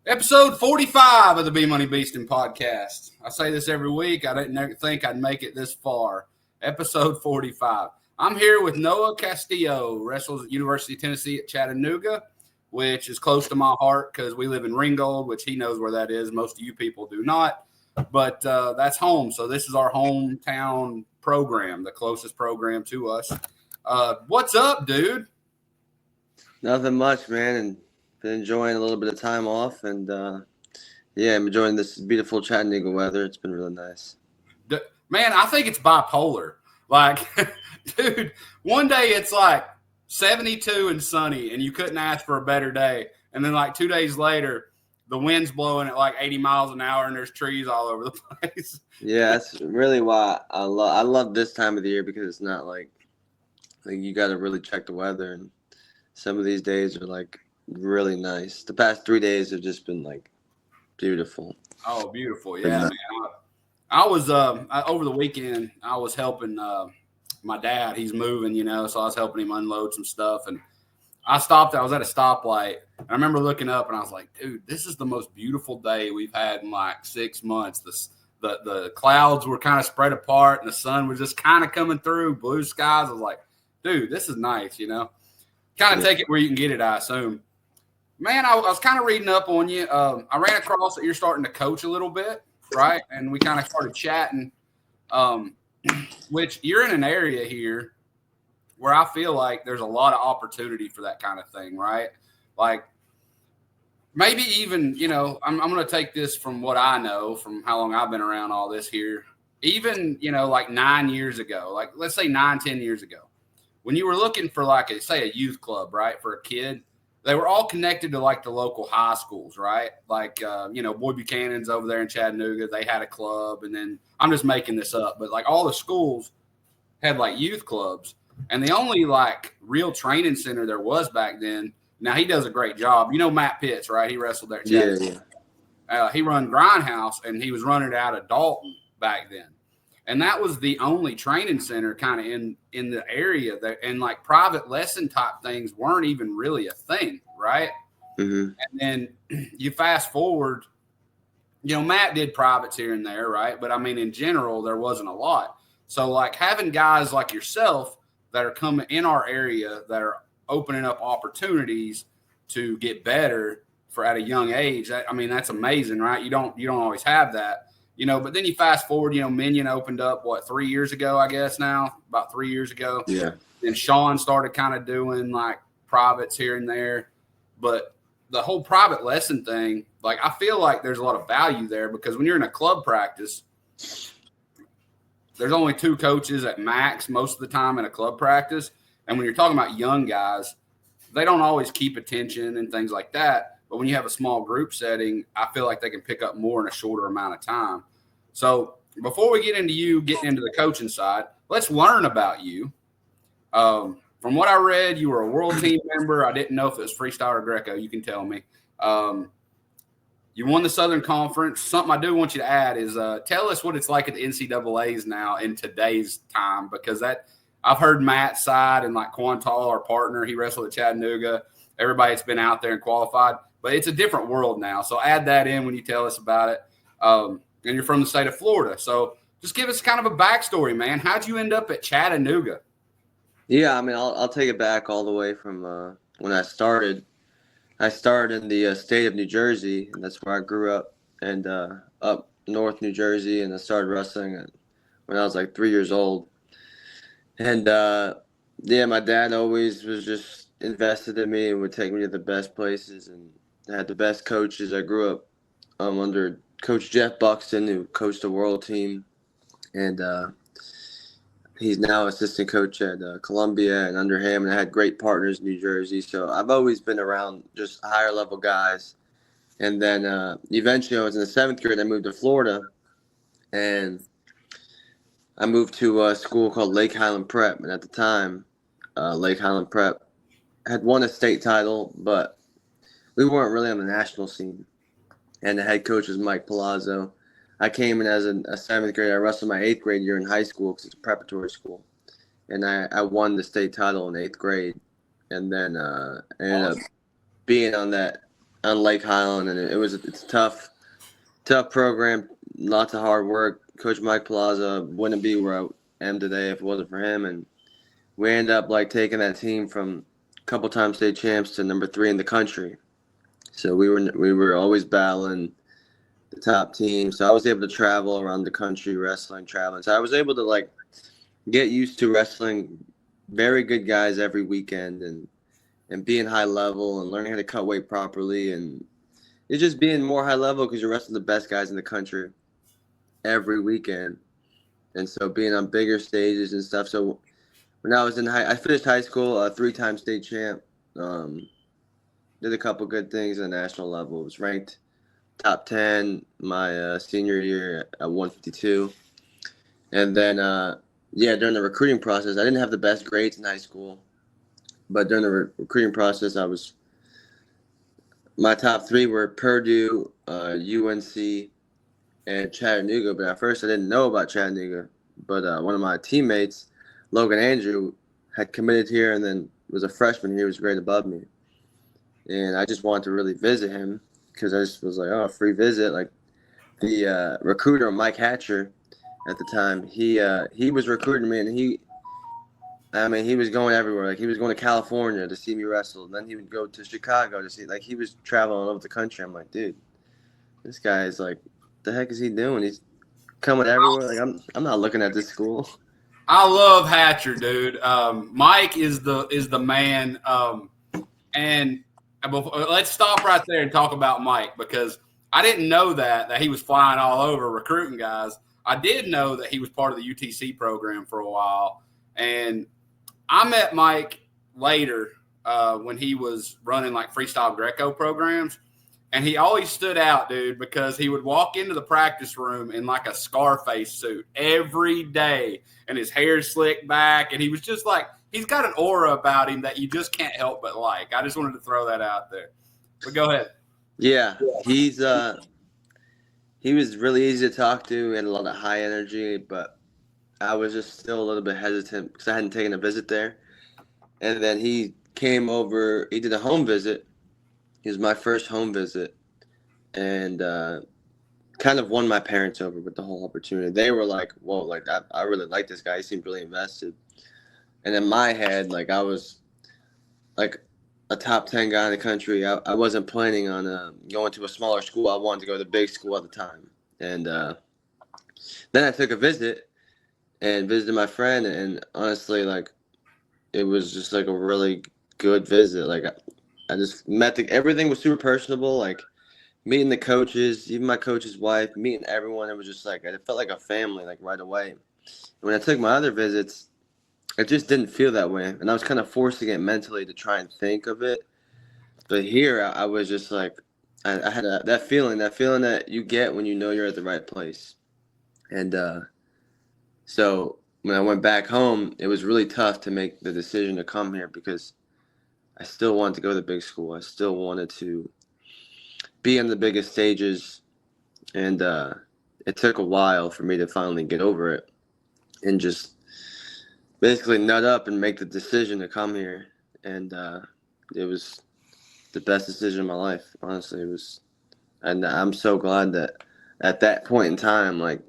Episode 45 of the Bmoney Beastin podcast. I say this every week. I didn't think I'd make it this far. Episode 45. I'm here with Noah Castillo, wrestles at University of Tennessee at Chattanooga, which is close to my heart because we live in Ringgold, which he knows where that is. Most of you people do not, but that's home. So this is our hometown program, the closest program to us. What's up, dude? Nothing much, man, and been enjoying a little bit of time off, and I'm enjoying this beautiful Chattanooga weather. It's been really nice. Man, I think it's bipolar. Like, dude, one day it's like 72 and sunny, and you couldn't ask for a better day. And then like 2 days later, the wind's blowing at like 80 miles an hour, and there's trees all over the place. Yeah, that's really why I love this time of the year, because it's not like you got to really check the weather, and some of these days are like really nice. The past 3 days have just been like beautiful. Oh, beautiful. Yeah, man. I was over the weekend, I was helping my dad. He's moving, so I was helping him unload some stuff, and I was at a stoplight, and I remember looking up, and I was like, dude, this is the most beautiful day we've had in like 6 months. The clouds were kind of spread apart, and the sun was just kind of coming through, blue skies. I was like, dude, this is nice, Kind of take it where you can get it, I assume. Man, I was kind of reading up on you. I ran across that you're starting to coach a little bit, right? And we kind of started chatting, which you're in an area here where I feel like there's a lot of opportunity for that kind of thing, right? Like maybe even, I'm going to take this from what I know, from how long I've been around all this here. Even, like 9 years ago, like let's say 9-10 years ago, when you were looking for like a youth club, right, for a kid, they were all connected to like the local high schools, right? Like, Boy Buchanan's over there in Chattanooga, they had a club. And then I'm just making this up, but like all the schools had like youth clubs. And the only like real training center there was back then, now he does a great job. Matt Pitts, right? He wrestled there at Chattanooga. Yeah. He run Grindhouse, and he was running it out of Dalton back then. And that was the only training center kind of in the area that, and like private lesson type things weren't even really a thing, right? Mm-hmm. And then you fast forward, Matt did privates here and there, right? But I mean, in general, there wasn't a lot. So like having guys like yourself that are coming in our area that are opening up opportunities to get better at a young age, that's amazing, right? You don't always have that. But then you fast forward, Minion opened up, 3 years ago, I guess now, about 3 years ago. Yeah. And Sean started kind of doing like privates here and there. But the whole private lesson thing, like I feel like there's a lot of value there, because when you're in a club practice, there's only 2 coaches at max most of the time in a club practice. And when you're talking about young guys, they don't always keep attention and things like that. But when you have a small group setting, I feel like they can pick up more in a shorter amount of time. So before we get into you getting into the coaching side, let's learn about you. From what I read, you were a world team member. I didn't know if it was freestyle or Greco. You can tell me. You won the Southern Conference. Something I do want you to add is tell us what it's like at the NCAAs now in today's time, because I've heard Matt's side, and like Quantal, our partner, he wrestled at Chattanooga. Everybody that's been out there and qualified. But it's a different world now. So add that in when you tell us about it. And you're from the state of Florida. So just give us kind of a backstory, man. How'd you end up at Chattanooga? Yeah, I'll take it back all the way from when I started. I started in the state of New Jersey, and that's where I grew up, and up north New Jersey. And I started wrestling when I was like 3 years old. And, my dad always was just invested in me and would take me to the best places, and I had the best coaches. I grew up under Coach Jeff Buxton, who coached the world team, and he's now assistant coach at Columbia, and under him, and I had great partners in New Jersey. So I've always been around just higher level guys. And then eventually I was in the 7th grade, I moved to Florida, and I moved to a school called Lake Highland Prep. And at the time, Lake Highland Prep had won a state title, but we weren't really on the national scene. And the head coach was Mike Palazzo. I came in as a 7th grader. I wrestled my 8th grade year in high school because it's a preparatory school. And I won the state title in 8th grade. And then I ended up being on that on Lake Highland, and it's tough program, lots of hard work. Coach Mike Plaza wouldn't be where I am today if it wasn't for him, and we ended up like taking that team from a couple time state champs to number 3 in the country. So we were always battling the top team. So I was able to travel around the country wrestling, traveling. So I was able to like get used to wrestling very good guys every weekend and being high level and learning how to cut weight properly, and it's just being more high level because you're wrestling the best guys in the country every weekend. And so being on bigger stages and stuff. So when I was I finished high school, a 3-time state champ. Did a couple good things at the national level. Was ranked top 10 my senior year at 152. And then, during the recruiting process, I didn't have the best grades in high school. But during the recruiting process, my top 3 were Purdue, UNC, and Chattanooga. But at first, I didn't know about Chattanooga. But one of my teammates, Logan Andrew, had committed here and then was a freshman here. He was a grade above me. And I just wanted to really visit him because I just was like, oh, free visit. Like the recruiter, Mike Hatcher, at the time, he was recruiting me, and he was going everywhere. Like he was going to California to see me wrestle. And then he would go to Chicago to see. Like he was traveling all over the country. I'm like, dude, this guy is like, the heck is he doing? He's coming everywhere. Like I'm not looking at this school. I love Hatcher, dude. Mike is the man. And let's stop right there and talk about Mike, because I didn't know that he was flying all over recruiting guys. I did know that he was part of the UTC program for a while. And I met Mike later when he was running like freestyle Greco programs. And he always stood out, dude, because he would walk into the practice room in like a Scarface suit every day, and his hair slicked back. And he was just like, he's got an aura about him that you just can't help but like. I just wanted to throw that out there. But go ahead. Yeah, he was really easy to talk to. He had a lot of high energy, but I was just still a little bit hesitant because I hadn't taken a visit there. And then he came over. He did a home visit. It was my first home visit, and kind of won my parents over with the whole opportunity. They were like, whoa, like I really like this guy. He seemed really invested. And in my head, like I was like a top 10 guy in the country. I wasn't planning on going to a smaller school. I wanted to go to the big school at the time. And then I took a visit and visited my friend. And honestly, like it was just like a really good visit. Like I just met everything was super personable. Like meeting the coaches, even my coach's wife, meeting everyone. It was just like, it felt like a family, like right away. When I took my other visits, it just didn't feel that way. And I was kind of forcing it mentally to try and think of it. But here I was just like, I had that feeling that you get when you know you're at the right place. And so when I went back home, it was really tough to make the decision to come here because I still wanted to go to the big school. I still wanted to be on the biggest stages. And it took a while for me to finally get over it and just basically nut up and make the decision to come here. And it was the best decision of my life, honestly. It was, and I'm so glad that at that point in time, like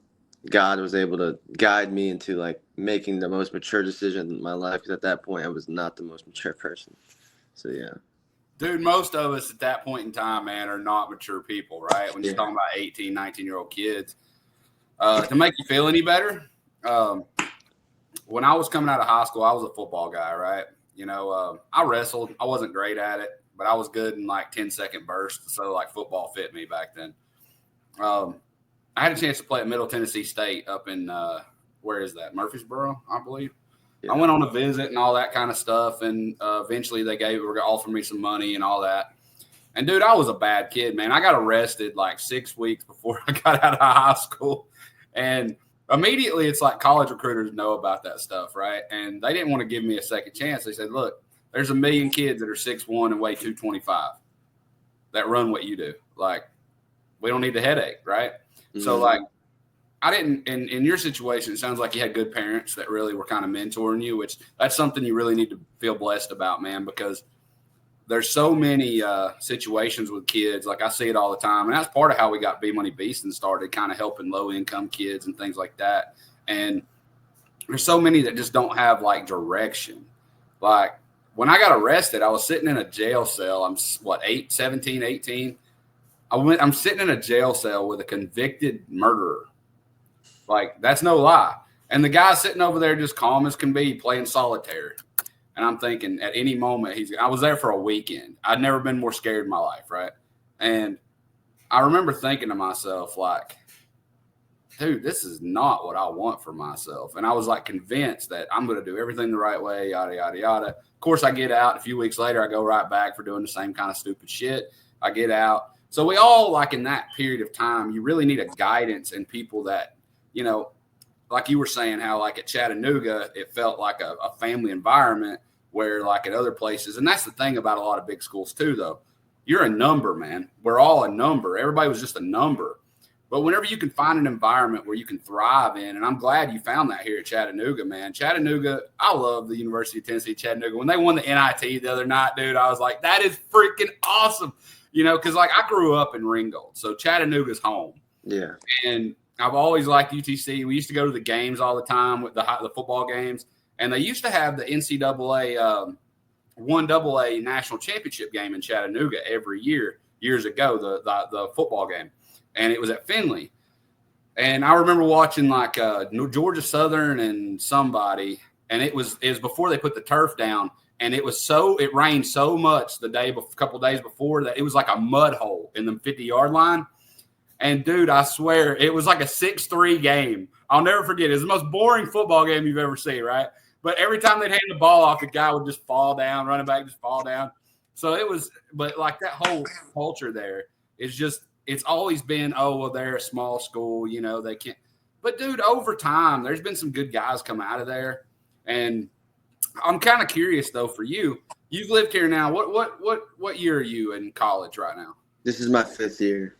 God was able to guide me into like making the most mature decision in my life. Because at that point, I was not the most mature person. So yeah. Dude, most of us at that point in time, man, are not mature people, right? When you're talking about 18, 19-year-old kids. To make you feel any better, when I was coming out of high school, I was a football guy, right? You know, I wrestled. I wasn't great at it, but I was good in like 10-second bursts. So like football fit me back then. I had a chance to play at Middle Tennessee State up in, where is that? Murfreesboro, I believe. Yeah. I went on a visit and all that kind of stuff. And eventually they offered me some money and all that. And dude, I was a bad kid, man. I got arrested like 6 weeks before I got out of high school. And immediately it's like college recruiters know about that stuff, right? And they didn't want to give me a second chance. They said, look, there's 1 million kids that are 6'1" and weigh 225 that run what you do. Like, we don't need the headache, right? Mm-hmm. So like, I didn't, in your situation, it sounds like you had good parents that really were kind of mentoring you, which that's something you really need to feel blessed about, man, because there's so many situations with kids. Like I see it all the time. And that's part of how we got Bmoney Beastin started, kind of helping low income kids and things like that. And there's so many that just don't have like direction. Like when I got arrested, I was sitting in a jail cell. I'm 17, 18. I'm sitting in a jail cell with a convicted murderer. Like that's no lie. And the guy sitting over there just calm as can be playing solitaire. And I'm thinking at any moment I was there for a weekend. I'd never been more scared in my life, right? And I remember thinking to myself, like, dude, this is not what I want for myself. And I was like convinced that I'm going to do everything the right way, yada, yada, yada. Of course, I get out. A few weeks later, I go right back for doing the same kind of stupid shit. I get out. So we all, like in that period of time, you really need a guidance and people that, you know, like you were saying, how like at Chattanooga, it felt like a family environment where like at other places. And that's the thing about a lot of big schools too, though. You're a number, man. We're all a number. Everybody was just a number. But whenever you can find an environment where you can thrive in, and I'm glad you found that here at Chattanooga, man. Chattanooga, I love the University of Tennessee, Chattanooga. When they won the NIT the other night, dude, I was like, that is freaking awesome. You know, because like I grew up in Ringgold, so Chattanooga's home. Yeah. And I've always liked UTC. We used to go to the games all the time with the football games. And they used to have the NCAA 1AA national championship game in Chattanooga every year, years ago, the football game. And it was at Finley. And I remember watching like Georgia Southern and somebody, and it was before they put the turf down. And it rained so much a couple of days before that it was like a mud hole in the 50-yard line. And dude, I swear it was like a 6-3 game. I'll never forget. It was the most boring football game you've ever seen, right? But every time they'd hand the ball off, the guy would just fall down, running back just fall down. So it was, but like that whole culture there is just, it's always been, oh, well, they're a small school, you know, they can't. But dude, over time, there's been some good guys come out of there. And I'm kind of curious though for you. You've lived here now. What year are you in college right now? This is my 5th year.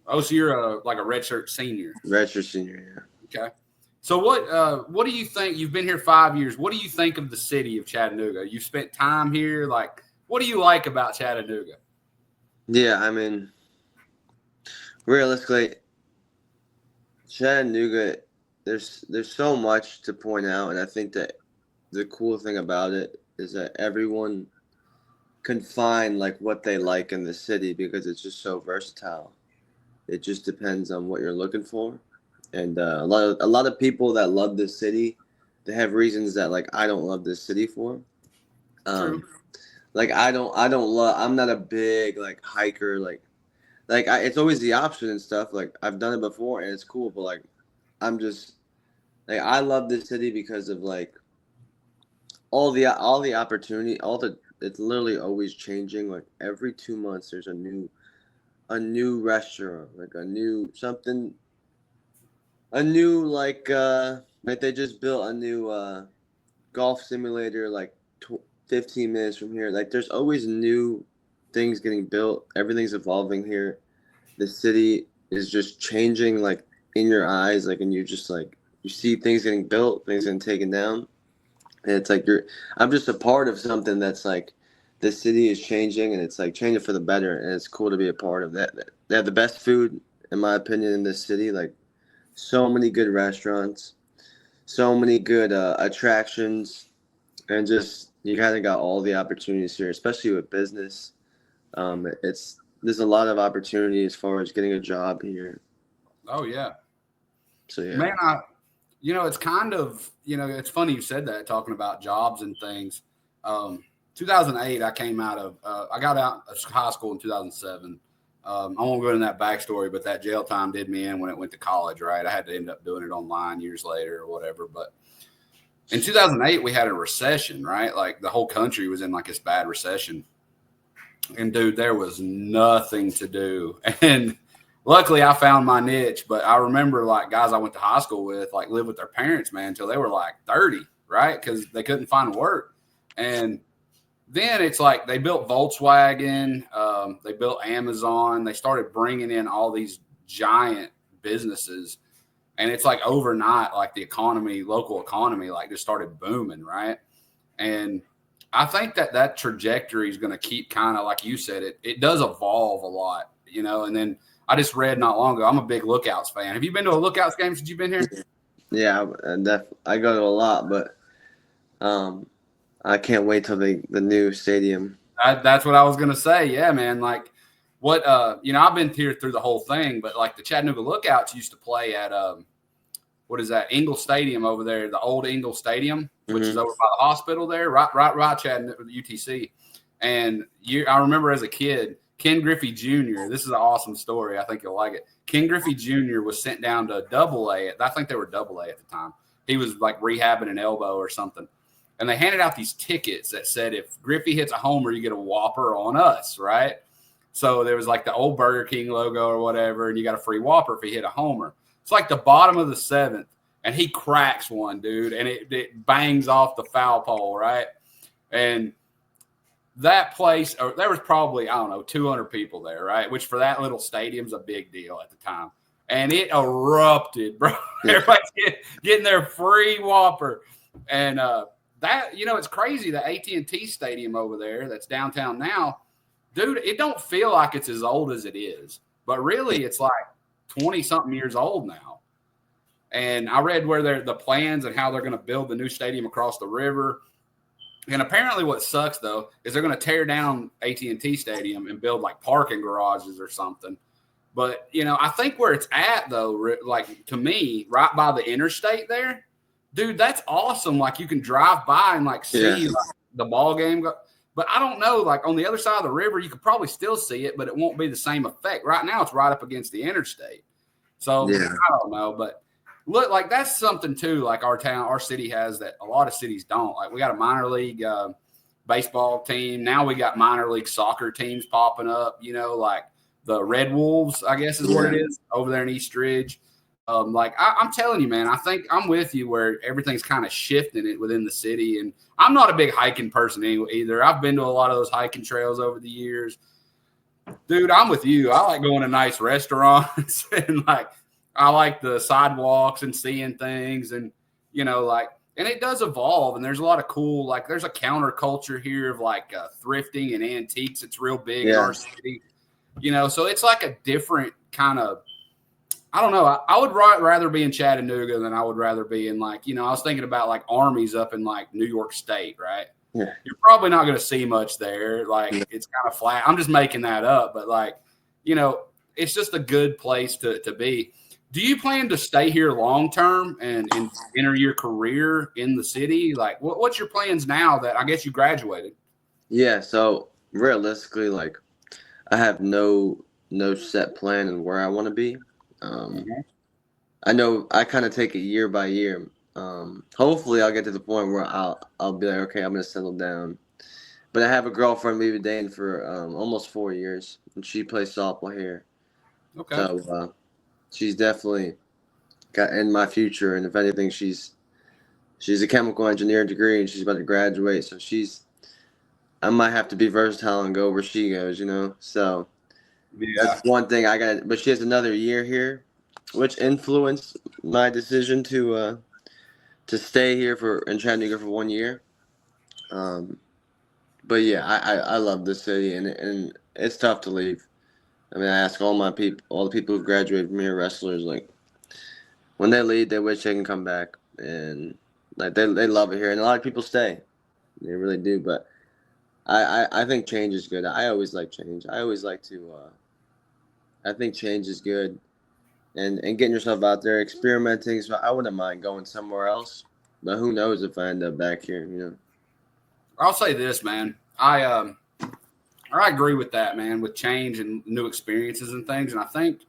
Oh, so you're like a redshirt senior. Redshirt senior, yeah. Okay. So what do you think? You've been here 5 years. What do you think of the city of Chattanooga? You spent time here. Like, what do you like about Chattanooga? Yeah, I mean, realistically, Chattanooga, there's so much to point out, and I think that the cool thing about it is that everyone can find like what they like in the city because it's just so versatile. It just depends on what you're looking for. And a lot of people that love this city, they have reasons that like I don't love this city for. True. Like I'm not a big like hiker. It's always the option and stuff. Like I've done it before and it's cool, but like I'm just like I love this city because of like all the opportunity, it's literally always changing. Like every 2 months, there's a new restaurant, like a new something. A new like they just built a new golf simulator like 15 minutes from here. Like there's always new things getting built. Everything's evolving here. The city is just changing like in your eyes, like, and you just like you see things getting built, things getting taken down, and it's like I'm just a part of something that's like the city is changing and it's like changing for the better, and it's cool to be a part of that. They have the best food in my opinion in this city, like. So many good restaurants, so many good attractions, and just you kind of got all the opportunities here, especially with business. There's a lot of opportunity as far as getting a job here. Oh yeah. So yeah, Man, it's kind of, it's funny you said that, talking about jobs and things. 2008, I got out of high school in 2007. I won't go into that backstory, but that jail time did me in when it went to college, right? I had to end up doing it online years later or whatever. But in 2008, we had a recession, right? Like the whole country was in like this bad recession. And dude, there was nothing to do. And luckily I found my niche, but I remember like guys I went to high school with, like lived with their parents, man, until they were like 30, right? Because they couldn't find work. And then it's like they built Volkswagen, they built Amazon, they started bringing in all these giant businesses, and it's like overnight, like the economy, local economy, like just started booming, right? And I think that trajectory is going to keep kind of like you said. It does evolve a lot, And then I just read not long ago. I'm a big Lookouts fan. Have you been to a Lookouts game since you've been here? Yeah, I go to a lot, but I can't wait till the new stadium. That's what I was going to say. Yeah, man. Like what I've been here through the whole thing, but like the Chattanooga Lookouts used to play at what is that, Ingle Stadium over there, the old Ingle Stadium, which is over by the hospital there, right Chattanooga UTC. And I remember as a kid, Ken Griffey Jr., this is an awesome story. I think you'll like it. Ken Griffey Jr. was sent down to AA. I think they were AA at the time. He was like rehabbing an elbow or something. And they handed out these tickets that said, if Griffey hits a homer, you get a Whopper on us, right? So there was like the old Burger King logo or whatever, and you got a free Whopper if he hit a homer. It's like the bottom of the seventh, and he cracks one, dude, and it bangs off the foul pole, right? And that place, there was probably, 200 people there, right? Which for that little stadium's a big deal at the time. And it erupted, bro. Everybody's getting their free Whopper. And it's crazy, the AT&T Stadium over there that's downtown now, dude, it don't feel like it's as old as it is. But really, it's like 20-something years old now. And I read where the plans and how they're going to build the new stadium across the river. And apparently what sucks, though, is they're going to tear down AT&T Stadium and build, like, parking garages or something. But, I think where it's at, though, like, to me, right by the interstate there, dude, that's awesome. Like, you can drive by and, like, see like, the ball game. But I don't know, like, on the other side of the river, you could probably still see it, but it won't be the same effect. Right now, it's right up against the interstate. So, I don't know. But, look, like, that's something, too, like our city has that a lot of cities don't. Like, we got a minor league baseball team. Now we got minor league soccer teams popping up, like the Red Wolves, I guess is what it is, over there in East Ridge. I'm telling you, man, I think I'm with you where everything's kind of shifting it within the city. And I'm not a big hiking person either. I've been to a lot of those hiking trails over the years. Dude, I'm with you. I like going to nice restaurants and I like the sidewalks and seeing things and, and it does evolve. And there's a lot of cool, like there's a counterculture here of thrifting and antiques. It's real big in our city, so it's like a different kind of, I don't know. I would rather be in Chattanooga than I would rather be in I was thinking about armies up in New York State, right? Yeah. You're probably not going to see much there. It's kind of flat. I'm just making that up, but it's just a good place to be. Do you plan to stay here long term and enter your career in the city? What's your plans now that I guess you graduated? Yeah. So realistically, I have no set plan in where I want to be. I know I kind of take it year by year. Hopefully I'll get to the point where I'll be like, okay, I'm going to settle down. But I have a girlfriend we've been dating for almost 4 years, and she plays softball here. Okay. So she's definitely got in my future, and if anything, she's a chemical engineering degree, and she's about to graduate. So I might have to be versatile and go where she goes, So. Yeah. That's one thing I got, but she has another year here, which influenced my decision to stay here in Chattanooga for 1 year. But yeah, I love this city, and it's tough to leave. I mean, I ask all the people who graduated from here, wrestlers, when they leave, they wish they can come back, and they love it here, and a lot of people stay, they really do. But I think change is good. I always like change. I always like to. I think change is good, and getting yourself out there, experimenting. So I wouldn't mind going somewhere else, but who knows if I end up back here, I'll say this, man. I agree with that, man, with change and new experiences and things. And I think,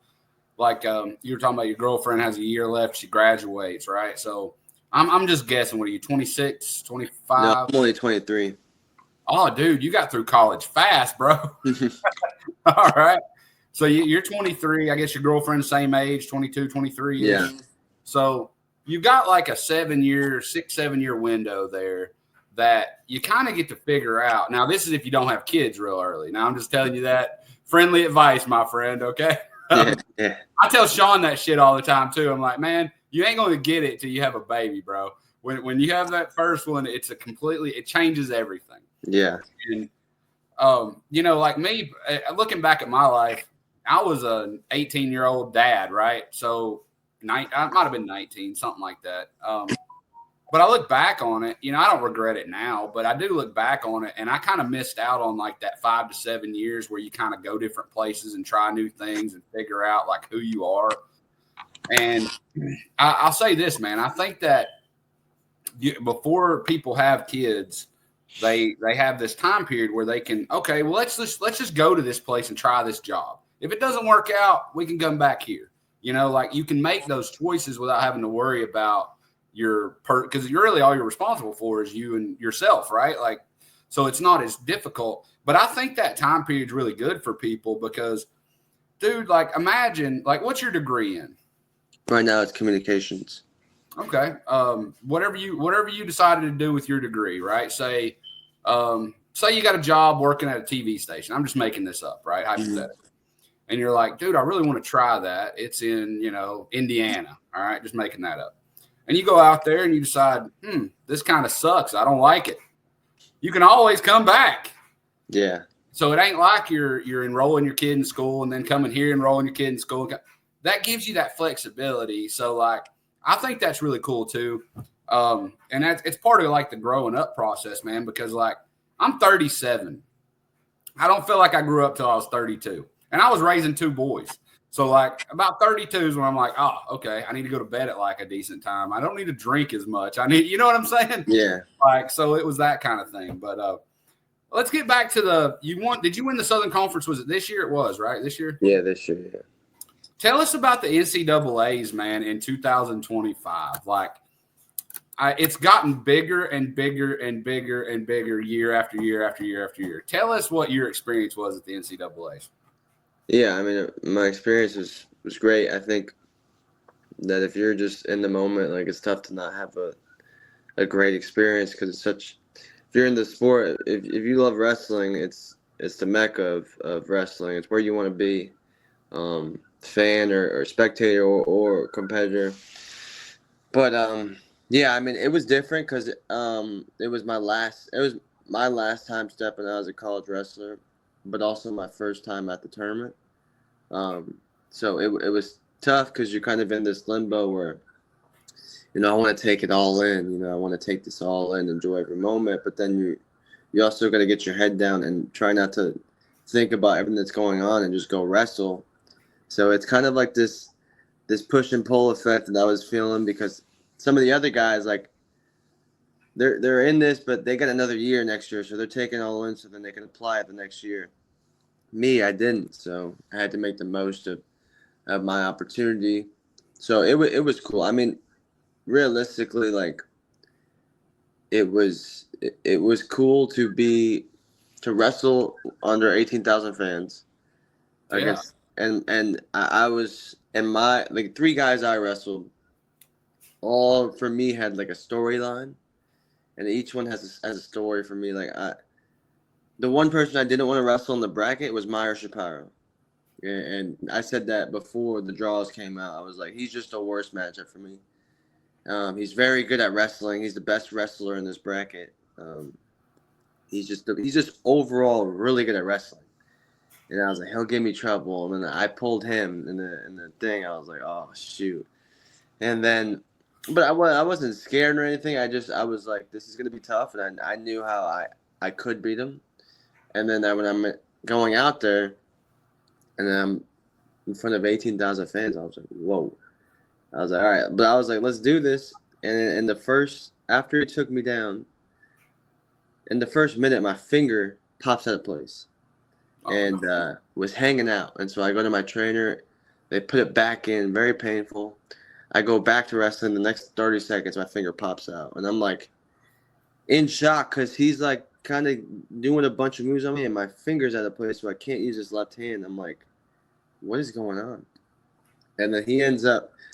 you were talking about your girlfriend has a year left. She graduates, right? So I'm just guessing. What are you, 26, 25? No, I'm only 23. Oh, dude, you got through college fast, bro. All right. So you're 23. I guess your girlfriend's same age, 22, 23. Yeah. So you got a 6-7 year window there that you kind of get to figure out. Now, this is if you don't have kids real early. Now, I'm just telling you that friendly advice, my friend, okay? Yeah. I tell Sean that shit all the time, too. I'm like, man, you ain't going to get it till you have a baby, bro. when you have that first one, it changes everything. Yeah. And like me, looking back at my life, I was an 18-year-old dad, right? So I might have been 19, something like that. But I look back on it, I don't regret it now, but I do look back on it, and I kind of missed out on like that 5 to 7 years where you kind of go different places and try new things and figure out like who you are. And I'll say this, man, I think that before people have kids, they have this time period where they can, okay, well, let's just go to this place and try this job. If it doesn't work out, we can come back here. Like you can make those choices without having to worry about because really all you're responsible for is you and yourself, right? Like, so it's not as difficult. But I think that time period is really good for people because, dude, like imagine, like, what's your degree in? Right now it's communications. Okay. Whatever you decided to do with your degree, right? Say you got a job working at a TV station. I'm just making this up, right? Hypothetically. And you're like, dude, I really want to try that. It's in, Indiana. All right. Just making that up. And you go out there and you decide, this kind of sucks. I don't like it. You can always come back. Yeah. So it ain't like you're enrolling your kid in school and then coming here enrolling your kid in school. That gives you that flexibility. So like, I think that's really cool too. And it's part of like the growing up process, man, because like I'm 37. I don't feel like I grew up till I was 32. And I was raising 2 boys. So like about 32 is when I'm like, oh, okay, I need to go to bed at like a decent time. I don't need to drink as much. You know what I'm saying? Yeah. Like, so it was that kind of thing. But let's get back to did you win the Southern Conference? Was it this year? It was, right? This year? Yeah, this year, yeah. Tell us about the NCAAs, man, in 2025. Like, it's gotten bigger and bigger and bigger and bigger year after year after year after year. Tell us what your experience was at the NCAAs. Yeah, I mean, my experience was great. I think that if you're just in the moment, like it's tough to not have a great experience because it's such. If you're in the sport, if you love wrestling, it's the mecca of wrestling. It's where you want to be, fan or spectator or competitor. But yeah, I mean, it was different because it was my last time stepping out as a college wrestler, but also my first time at the tournament. So it was tough because you're kind of in this limbo where, I want to take it all in. I want to take this all in, enjoy every moment. But then you also got to get your head down and try not to think about everything that's going on and just go wrestle. So it's kind of like this push and pull effect that I was feeling because some of the other guys, like, they're in this, but they got another year next year, so they're taking all in so then they can apply it the next year. Me, I didn't, so I had to make the most of my opportunity. So it was cool. I mean, realistically, like, it was cool to wrestle under 18,000 fans. I guess, and I was, and my, like, 3 guys I wrestled, all for me had like a storyline, and each one has a story for me. Like, the one person I didn't want to wrestle in the bracket was Meyer Shapiro. Yeah, and I said that before the draws came out. I was like, he's just the worst matchup for me. He's very good at wrestling. He's the best wrestler in this bracket. He's just overall really good at wrestling. And I was like, he'll give me trouble. And then I pulled him in the thing. I was like, oh shoot. And then, but I wasn't scared or anything. I was like, this is gonna be tough, and I knew how I could beat him. And then when I'm going out there, and then I'm in front of 18,000 fans, I was like, whoa. I was like, all right. But I was like, let's do this. And after he took me down, in the first minute, my finger pops out of place and was hanging out. And so I go to my trainer. They put it back in, very painful. I go back to wrestling. The next 30 seconds, my finger pops out. And I'm like in shock because he's like kind of doing a bunch of moves on me, and my finger's out of place, so I can't use his left hand. I'm like, what is going on? And then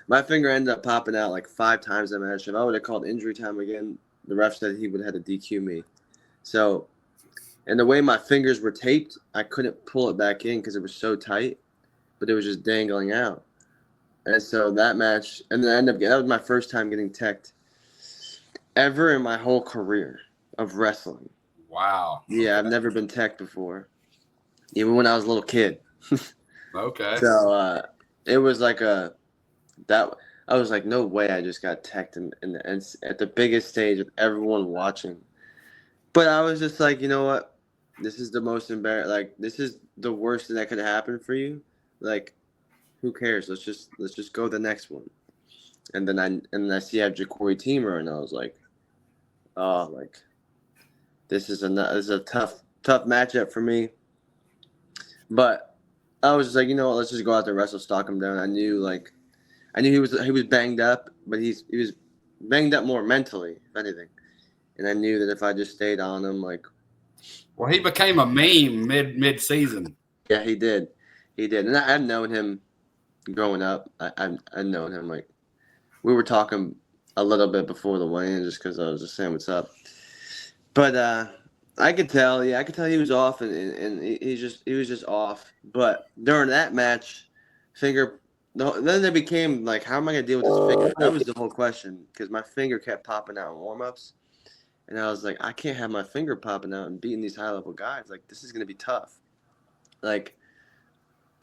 my finger ended up popping out like 5 times that match. If I would have called injury time again, the ref said he would have had to DQ me. So, and the way my fingers were taped, I couldn't pull it back in because it was so tight, but it was just dangling out. And so that match, and then that was my first time getting teched. ever in my whole career of wrestling. Wow. Yeah, I've never been tech before, even when I was a little kid. Okay. So it was like that. I was like, no way, I just got teched at the biggest stage with everyone watching. But I was just like, you know what? This is the most embarrassing. Like, this is the worst thing that could happen for you. Like, who cares? Let's just go to the next one. And I see I have Ja'Cory Teamer, and I was like, oh, like this is a tough matchup for me. But I was just like, you know what? Let's just go out there, wrestle, stalk him down. I knew he was banged up, but he was banged up more mentally, if anything. And I knew that if I just stayed on him, like, Well, he became a meme mid season. yeah, he did, and I've known him growing up. I've known him, like, we were talking a little bit before the weigh-in just because I was just saying what's up. But I could tell, yeah, I could tell he was off, and he was just off. But during that match, finger. Then it became like, how am I gonna deal with this finger? That was the whole question because my finger kept popping out in warm-ups, and I was like, I can't have my finger popping out and beating these high-level guys. Like, this is gonna be tough. Like,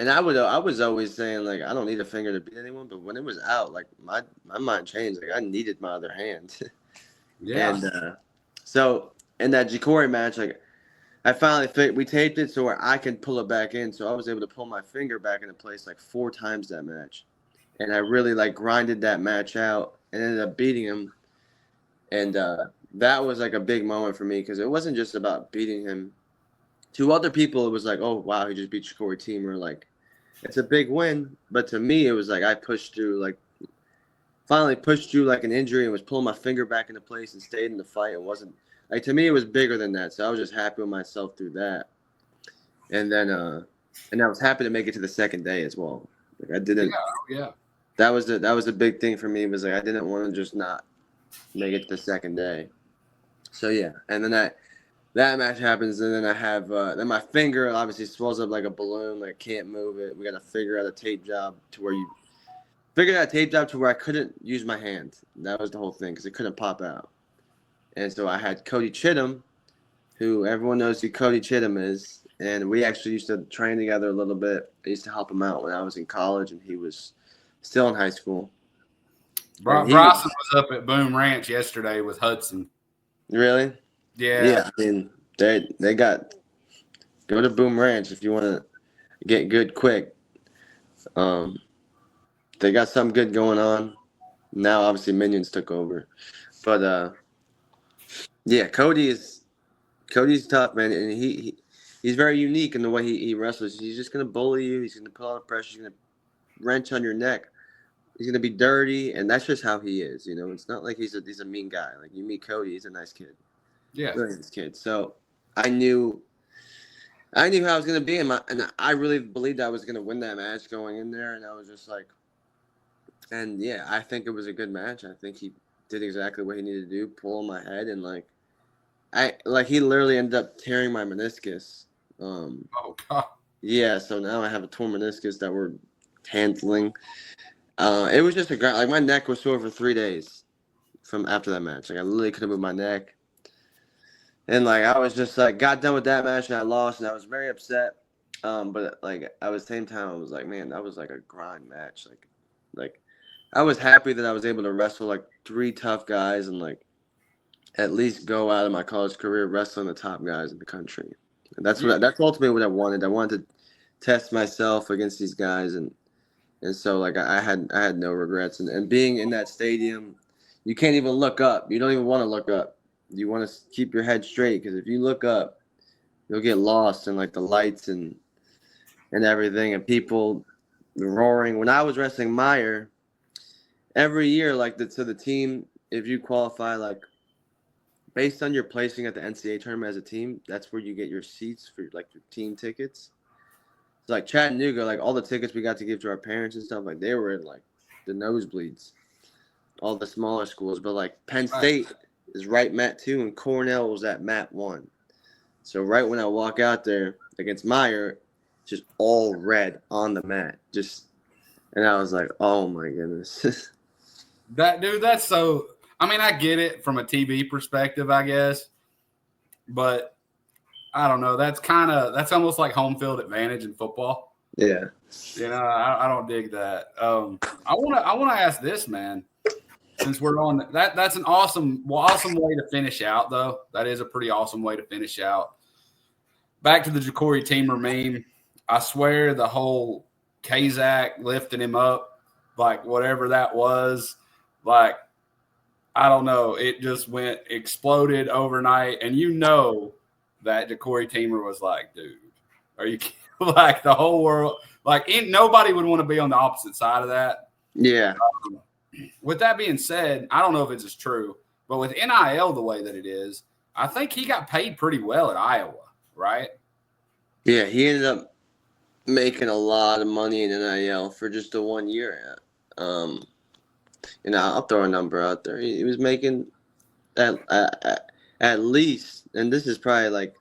and I was always saying, like, I don't need a finger to beat anyone, but when it was out, like, my mind changed. Like, I needed my other hand. Yeah. And so in that Ja'Cory match, like, I finally we taped it so where I can pull it back in. So I was able to pull my finger back into place like 4 times that match. And I really, like, grinded that match out and ended up beating him. And that was like a big moment for me because it wasn't just about beating him. To other people, it was like, oh, wow, he just beat Ja'Cory Teamer. Like, it's a big win. But to me, it was like I finally pushed through like an injury and was pulling my finger back into place and stayed in the fight. It wasn't like, to me, it was bigger than that. So I was just happy with myself through that. And then and I was happy to make it to the second day as well. Like, I didn't. Yeah. That was a big thing for me. Was like I didn't want to just not make it to the second day. So yeah, and then that match happens, and then I have then my finger obviously swells up like a balloon. Like, can't move it. We got to figure out a tape job to where you figured out a tape job to where I couldn't use my hand. That was the whole thing because it couldn't pop out. And so I had Cody Chittum, who everyone knows who Cody Chittum is. And we actually used to train together a little bit. I used to help him out when I was in college and he was still in high school. Bryson was up at Boom Ranch yesterday with Hudson. Really? Yeah. I mean, they got go to Boom Ranch if you want to get good quick. They got something good going on. Now obviously Minions took over. But yeah, Cody's tough, man, and he's very unique in the way he wrestles. He's just gonna bully you. He's gonna put a lot of pressure. He's gonna wrench on your neck. He's gonna be dirty, and that's just how he is. You know, it's not like he's a mean guy. Like, you meet Cody, he's a nice kid. Yeah. Really nice kid. So I knew how I was gonna be, and I really believed I was gonna win that match going in there, and I was just like, and yeah, I think it was a good match. I think he did exactly what he needed to do, pull on my head, and he literally ended up tearing my meniscus. Oh God. Yeah, so now I have a torn meniscus that we're handling. It was just like, my neck was sore for 3 days from after that match. Like, I literally couldn't move my neck. And like, I was just like, got done with that match and I lost, and I was very upset. But like, at the same time, I was like, man, that was like a grind match. Like I was happy that I was able to wrestle like 3 tough guys and like at least go out of my college career wrestling the top guys in the country. And that's ultimately what I wanted. I wanted to test myself against these guys, and so like I had no regrets. And being in that stadium, you can't even look up. You don't even want to look up. You want to keep your head straight, because if you look up, you'll get lost in like the lights and everything, and people roaring. When I was wrestling Meyer, every year, like, the team, if you qualify, like, based on your placing at the NCAA tournament as a team, that's where you get your seats for like your team tickets. So like Chattanooga, like, all the tickets we got to give to our parents and stuff, like, they were in like the nosebleeds, all the smaller schools. But like Penn State is right mat 2, and Cornell was at mat 1. So right when I walk out there against Meyer, just all red on the mat, and I was like, oh my goodness. That's so. I mean, I get it from a TV perspective, I guess, but I don't know. That's almost like home field advantage in football. Yeah. I don't dig that. I want to ask this, man. Since we're on that's an awesome way to finish out, though. That is a pretty awesome way to finish out. Back to the Ja'Cory Teamer meme. I swear the whole Kazak lifting him up, like whatever that was, like I don't know. It just exploded overnight, and that Ja'Cory Teamer was like, dude, are you kidding? Like the whole world, like nobody would want to be on the opposite side of that. Yeah. With that being said, I don't know if it's as true, but with NIL the way that it is, I think he got paid pretty well at Iowa, right? Yeah, he ended up making a lot of money in NIL for just the 1 year. I'll throw a number out there. He was making at least, and this is probably like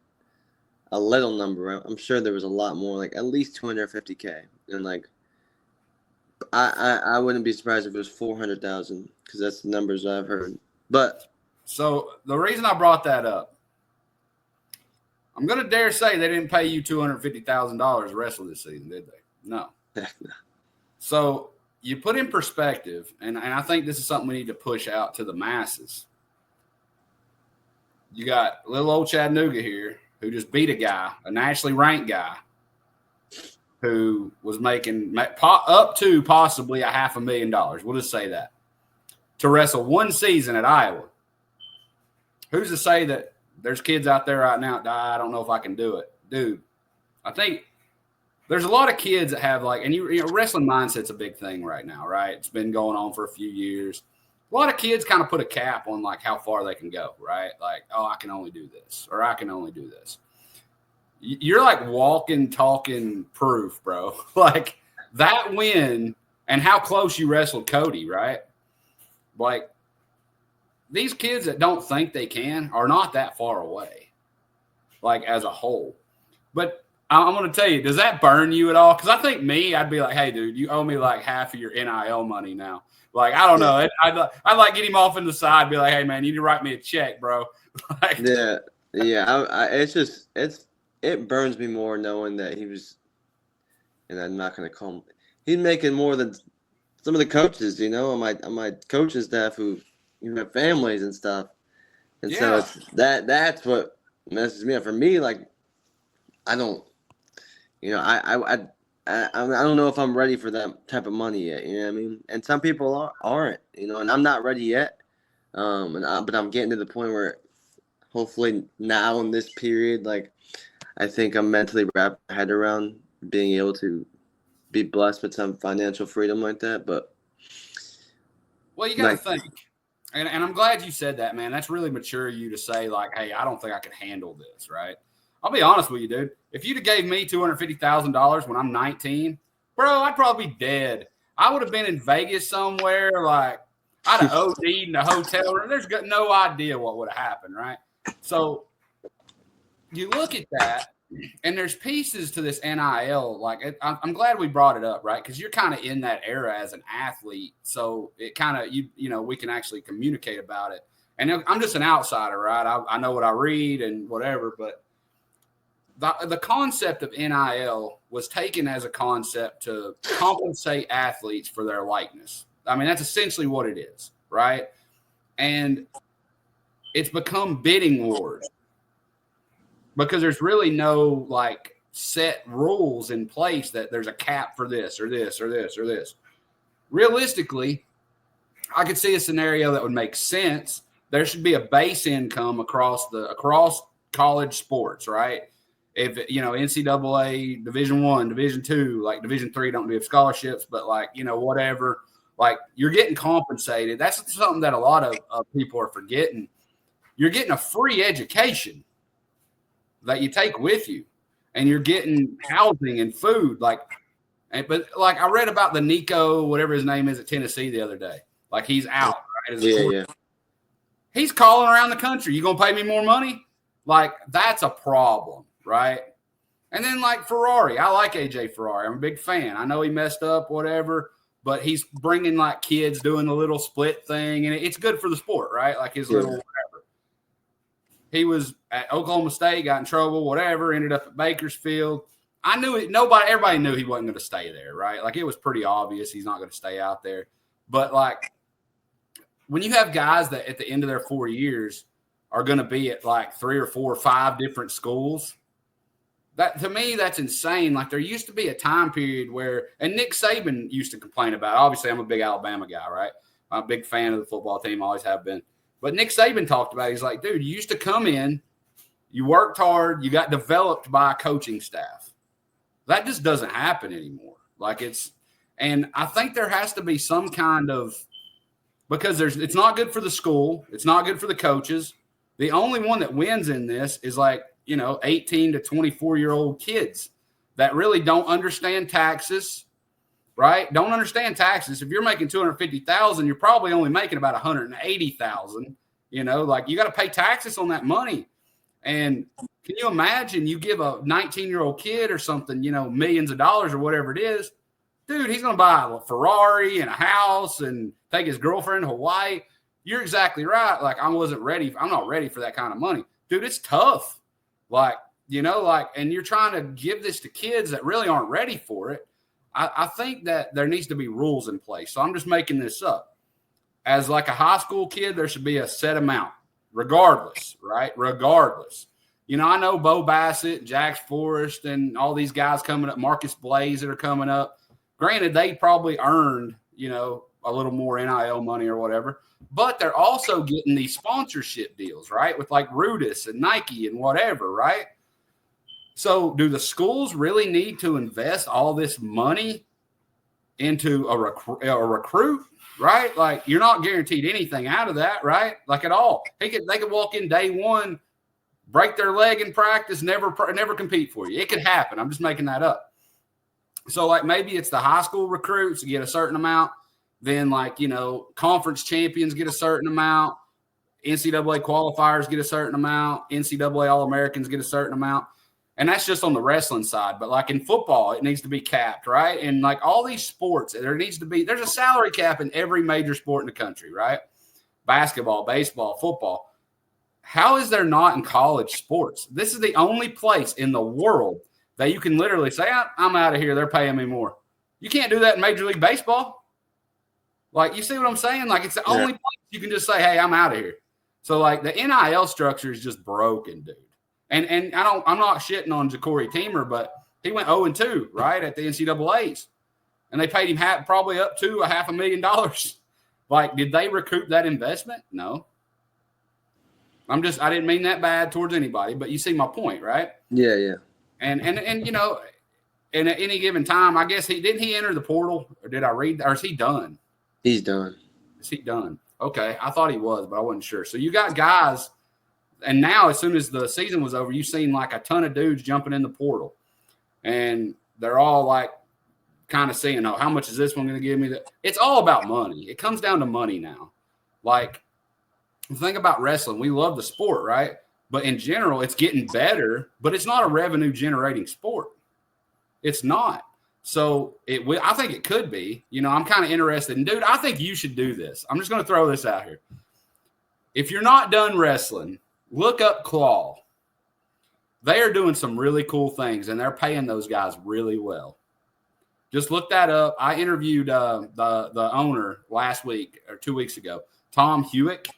a little number. I'm sure there was a lot more, like at least $250K, and like I wouldn't be surprised if it was 400,000 because that's the numbers I've heard. But so the reason I brought that up, I'm gonna dare say they didn't pay you $250,000 the rest of this season, did they? No. So you put in perspective, and I think this is something we need to push out to the masses. You got little old Chattanooga here who just beat a guy, a nationally ranked guy, who was making up to possibly $500,000. We'll just say that. To wrestle one season at Iowa. Who's to say that there's kids out there right now that I don't know if I can do it? Dude, I think there's a lot of kids that have like, and wrestling mindset's a big thing right now, right? It's been going on for a few years. A lot of kids kind of put a cap on like how far they can go, right? Like, oh, I can only do this, or I can only do this. You're like walking, talking proof, bro. Like that win and how close you wrestled Cody, right? Like these kids that don't think they can are not that far away, like as a whole. But I'm going to tell you, does that burn you at all? Because I think I'd be like, hey, dude, you owe me like half of your NIL money now. Like, I don't know. I'd like get him off in the side, be like, hey, man, you need to write me a check, bro. Like, yeah. It burns me more knowing that he was, and I'm not going to call him, he's making more than some of the coaches, on my coaching staff who have families and stuff. And so it's that's what messes me up. For me, like, I don't, I don't know if I'm ready for that type of money yet. You know what I mean? And some people aren't. And I'm not ready yet. But I'm getting to the point where, hopefully now in this period, like, I think I'm mentally wrapped my head around being able to be blessed with some financial freedom like that. But well, you got to think, and I'm glad you said that, man. That's really mature of you to say, like, hey, I don't think I can handle this, right? I'll be honest with you, dude. If you'd have gave me $250,000 when I'm 19, bro, I'd probably be dead. I would have been in Vegas somewhere. Like, I'd have OD'd in a hotel room. There's got no idea what would have happened, right? So you look at that, and there's pieces to this NIL. Like, I'm glad we brought it up, right? Because you're kind of in that era as an athlete. So it kind of, we can actually communicate about it. And I'm just an outsider, right? I know what I read and whatever, but the concept of NIL was taken as a concept to compensate athletes for their likeness. I mean, that's essentially what it is, right? And it's become bidding wars because there's really no like set rules in place that there's a cap for this or this or this or this. Realistically, I could see a scenario that would make sense. There should be a base income across college sports, right? If NCAA, Division I, Division II, like Division III don't give scholarships, but like whatever, like you're getting compensated. That's something that a lot of people are forgetting. You're getting a free education that you take with you, and you're getting housing and food. But I read about the Nico, whatever his name is, at Tennessee the other day. Like he's out, right? Yeah. He's calling around the country. You gonna pay me more money? Like that's a problem. Right. And then like Ferrari, I like AJ Ferrari. I'm a big fan. I know he messed up, whatever, but he's bringing like kids doing the little split thing, and it's good for the sport, right? Like his little whatever. He was at Oklahoma State, got in trouble, whatever, ended up at Bakersfield. I knew it. Everybody knew he wasn't going to stay there, right? Like it was pretty obvious he's not going to stay out there. But like when you have guys that at the end of their 4 years are going to be at like 3 or 4 or 5 different schools, that to me that's insane. Like there used to be a time period where, and Nick Saban used to complain about it. Obviously, I'm a big Alabama guy, right? I'm a big fan of the football team, always have been. But Nick Saban talked about it. He's like, dude, you used to come in, you worked hard, you got developed by a coaching staff. That just doesn't happen anymore. Like and I think there has to be some kind of, because it's not good for the school. It's not good for the coaches. The only one that wins in this is like, 18 to 24-year-old kids that really don't understand taxes, right? Don't understand taxes. If you're making $250,000, you're probably only making about $180,000. Like you got to pay taxes on that money. And can you imagine you give a 19-year-old kid or something, millions of dollars or whatever it is, dude, he's going to buy a Ferrari and a house and take his girlfriend to Hawaii. You're exactly right. Like I'm not ready for that kind of money. Dude, it's tough. And you're trying to give this to kids that really aren't ready for it. I think that there needs to be rules in place. So I'm just making this up. As like a high school kid, there should be a set amount, regardless, right? Regardless. I know Bo Bassett, Jax Forrest, and all these guys coming up, Marcus Blaze that are coming up. Granted, they probably earned, a little more NIL money or whatever, but they're also getting these sponsorship deals, right? With like Rudis and Nike and whatever, right? So do the schools really need to invest all this money into a recruit, right? Like you're not guaranteed anything out of that, right? Like at all. They could walk in day one, break their leg in practice, never compete for you. It could happen. I'm just making that up. So like maybe it's the high school recruits get a certain amount. Then like, conference champions get a certain amount. NCAA qualifiers get a certain amount. NCAA All-Americans get a certain amount. And that's just on the wrestling side. But like in football, it needs to be capped, right? And like all these sports, there's a salary cap in every major sport in the country, right? Basketball, baseball, football. How is there not in college sports? This is the only place in the world that you can literally say, I'm out of here. They're paying me more. You can't do that in Major League Baseball. Like, you see what I'm saying? Like, it's the only place you can just say, hey, I'm out of here. So, like, the NIL structure is just broken, dude. And I'm not shitting on Ja'Cory Teamer, but he went 0-2, right, at the NCAAs. And they paid him probably up to $500,000. Like, did they recoup that investment? No. I didn't mean that bad towards anybody, but you see my point, right? Yeah. And and at any given time, I guess didn't he enter the portal, or did I read, or is he done? He's done. Is he done? Okay, I thought he was, but I wasn't sure. So you got guys, and now as soon as the season was over, you've seen like a ton of dudes jumping in the portal, and they're all like kind of seeing, how much is this one going to give me? It's all about money. It comes down to money now. Like, think about wrestling. We love the sport, right? But in general, it's getting better, but it's not a revenue-generating sport. It's not. So I think it could be. I'm kind of interested. And, dude, I think you should do this. I'm just going to throw this out here. If you're not done wrestling, look up Claw. They are doing some really cool things, and they're paying those guys really well. Just look that up. I interviewed the owner last week or 2 weeks ago, Tom Hewitt.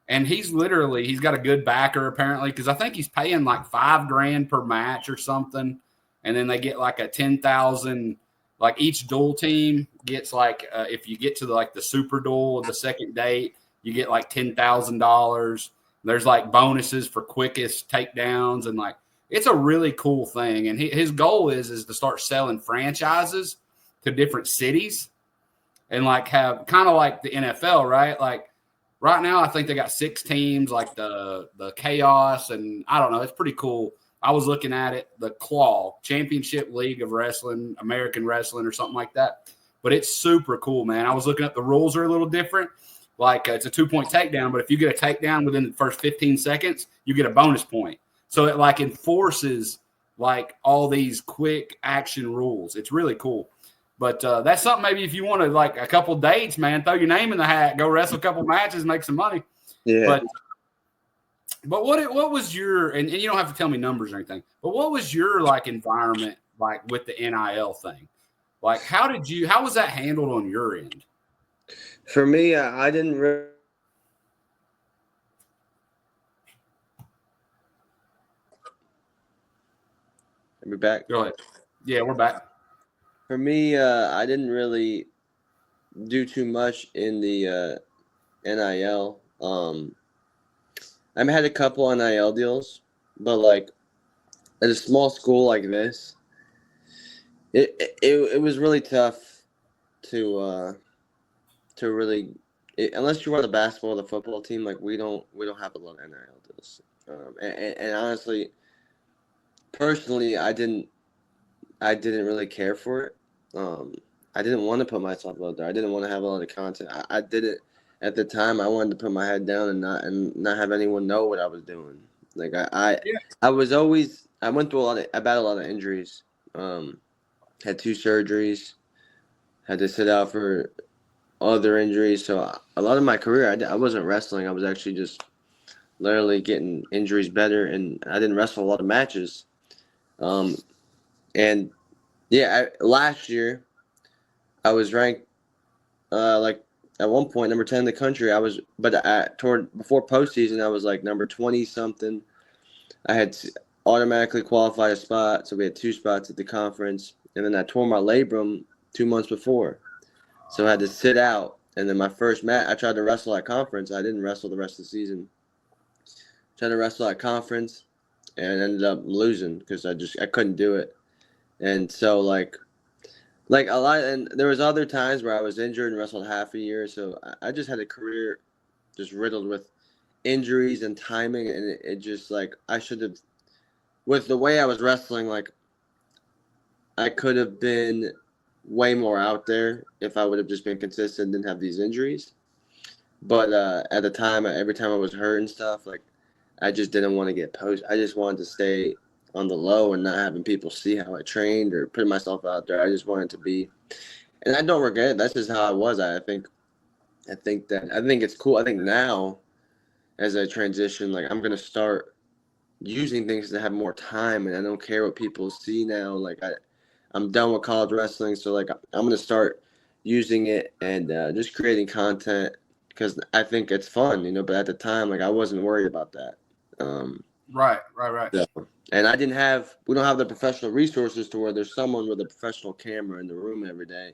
And he's got a good backer apparently, because I think he's paying like $5,000 per match or something. And then they get like a 10,000, like each duel team gets like, if you get to the super duel of the second date, you get like $10,000. There's like bonuses for quickest takedowns. And like, it's a really cool thing. And his goal is to start selling franchises to different cities and like have kind of like the NFL, right? Like, right now, I think they got 6 teams, like the Chaos, and I don't know. It's pretty cool. I was looking at it, the Claw, Championship League of Wrestling, American Wrestling, or something like that. But it's super cool, man. I was looking at the rules are a little different. Like, it's a 2-point takedown, but if you get a takedown within the first 15 seconds, you get a bonus point. So it, like, enforces, like, all these quick action rules. It's really cool. But that's something maybe if you want to like a couple dates, man, throw your name in the hat, go wrestle a couple matches, make some money. Yeah. But what was your and you don't have to tell me numbers or anything, but what was your like environment like with the NIL thing? Like how was that handled on your end? For me, I didn't really. Are we back? Go ahead. Yeah, we're back. For me, I didn't really do too much in the NIL. I've had a couple NIL deals, but like at a small school like this, it was really tough to really unless you run the basketball or the football team. Like we don't have a lot of NIL deals, and honestly, personally, I didn't really care for it. I didn't want to put myself out there. I didn't want to have a lot of content. I did it at the time. I wanted to put my head down and not have anyone know what I was doing. Like I was always I went through I battled a lot of injuries. Had 2 surgeries. Had to sit out for other injuries. So a lot of my career, I wasn't wrestling. I was actually just literally getting injuries better, and I didn't wrestle a lot of matches. And yeah, last year I was ranked like at one point number 10 in the country. But before postseason I was like number 20 something. I had automatically qualified a spot, so we had 2 spots at the conference, and then I tore my labrum 2 months before, so I had to sit out. And then my first match, I tried to wrestle at conference. I didn't wrestle the rest of the season. Tried to wrestle at conference, and ended up losing because I couldn't do it. And so like a lot, and there was other times where I was injured and wrestled half a year. So I just had a career just riddled with injuries and timing, and it just like I should have, with the way I was wrestling, like I could have been way more out there if I would have just been consistent and didn't have these injuries. But at the time, every time I was hurt and stuff, like I just didn't want to get post. I just wanted to stay on the low and not having people see how I trained or putting myself out there. I just wanted to be, and I don't regret it. That's just how I was. I think it's cool. I think now, as I transition, like I'm gonna start using things to have more time, and I don't care what people see now. Like I'm done with college wrestling, so like I'm gonna start using it and just creating content because I think it's fun, But at the time, like I wasn't worried about that. Right. So, and we don't have the professional resources to where there's someone with a professional camera in the room every day,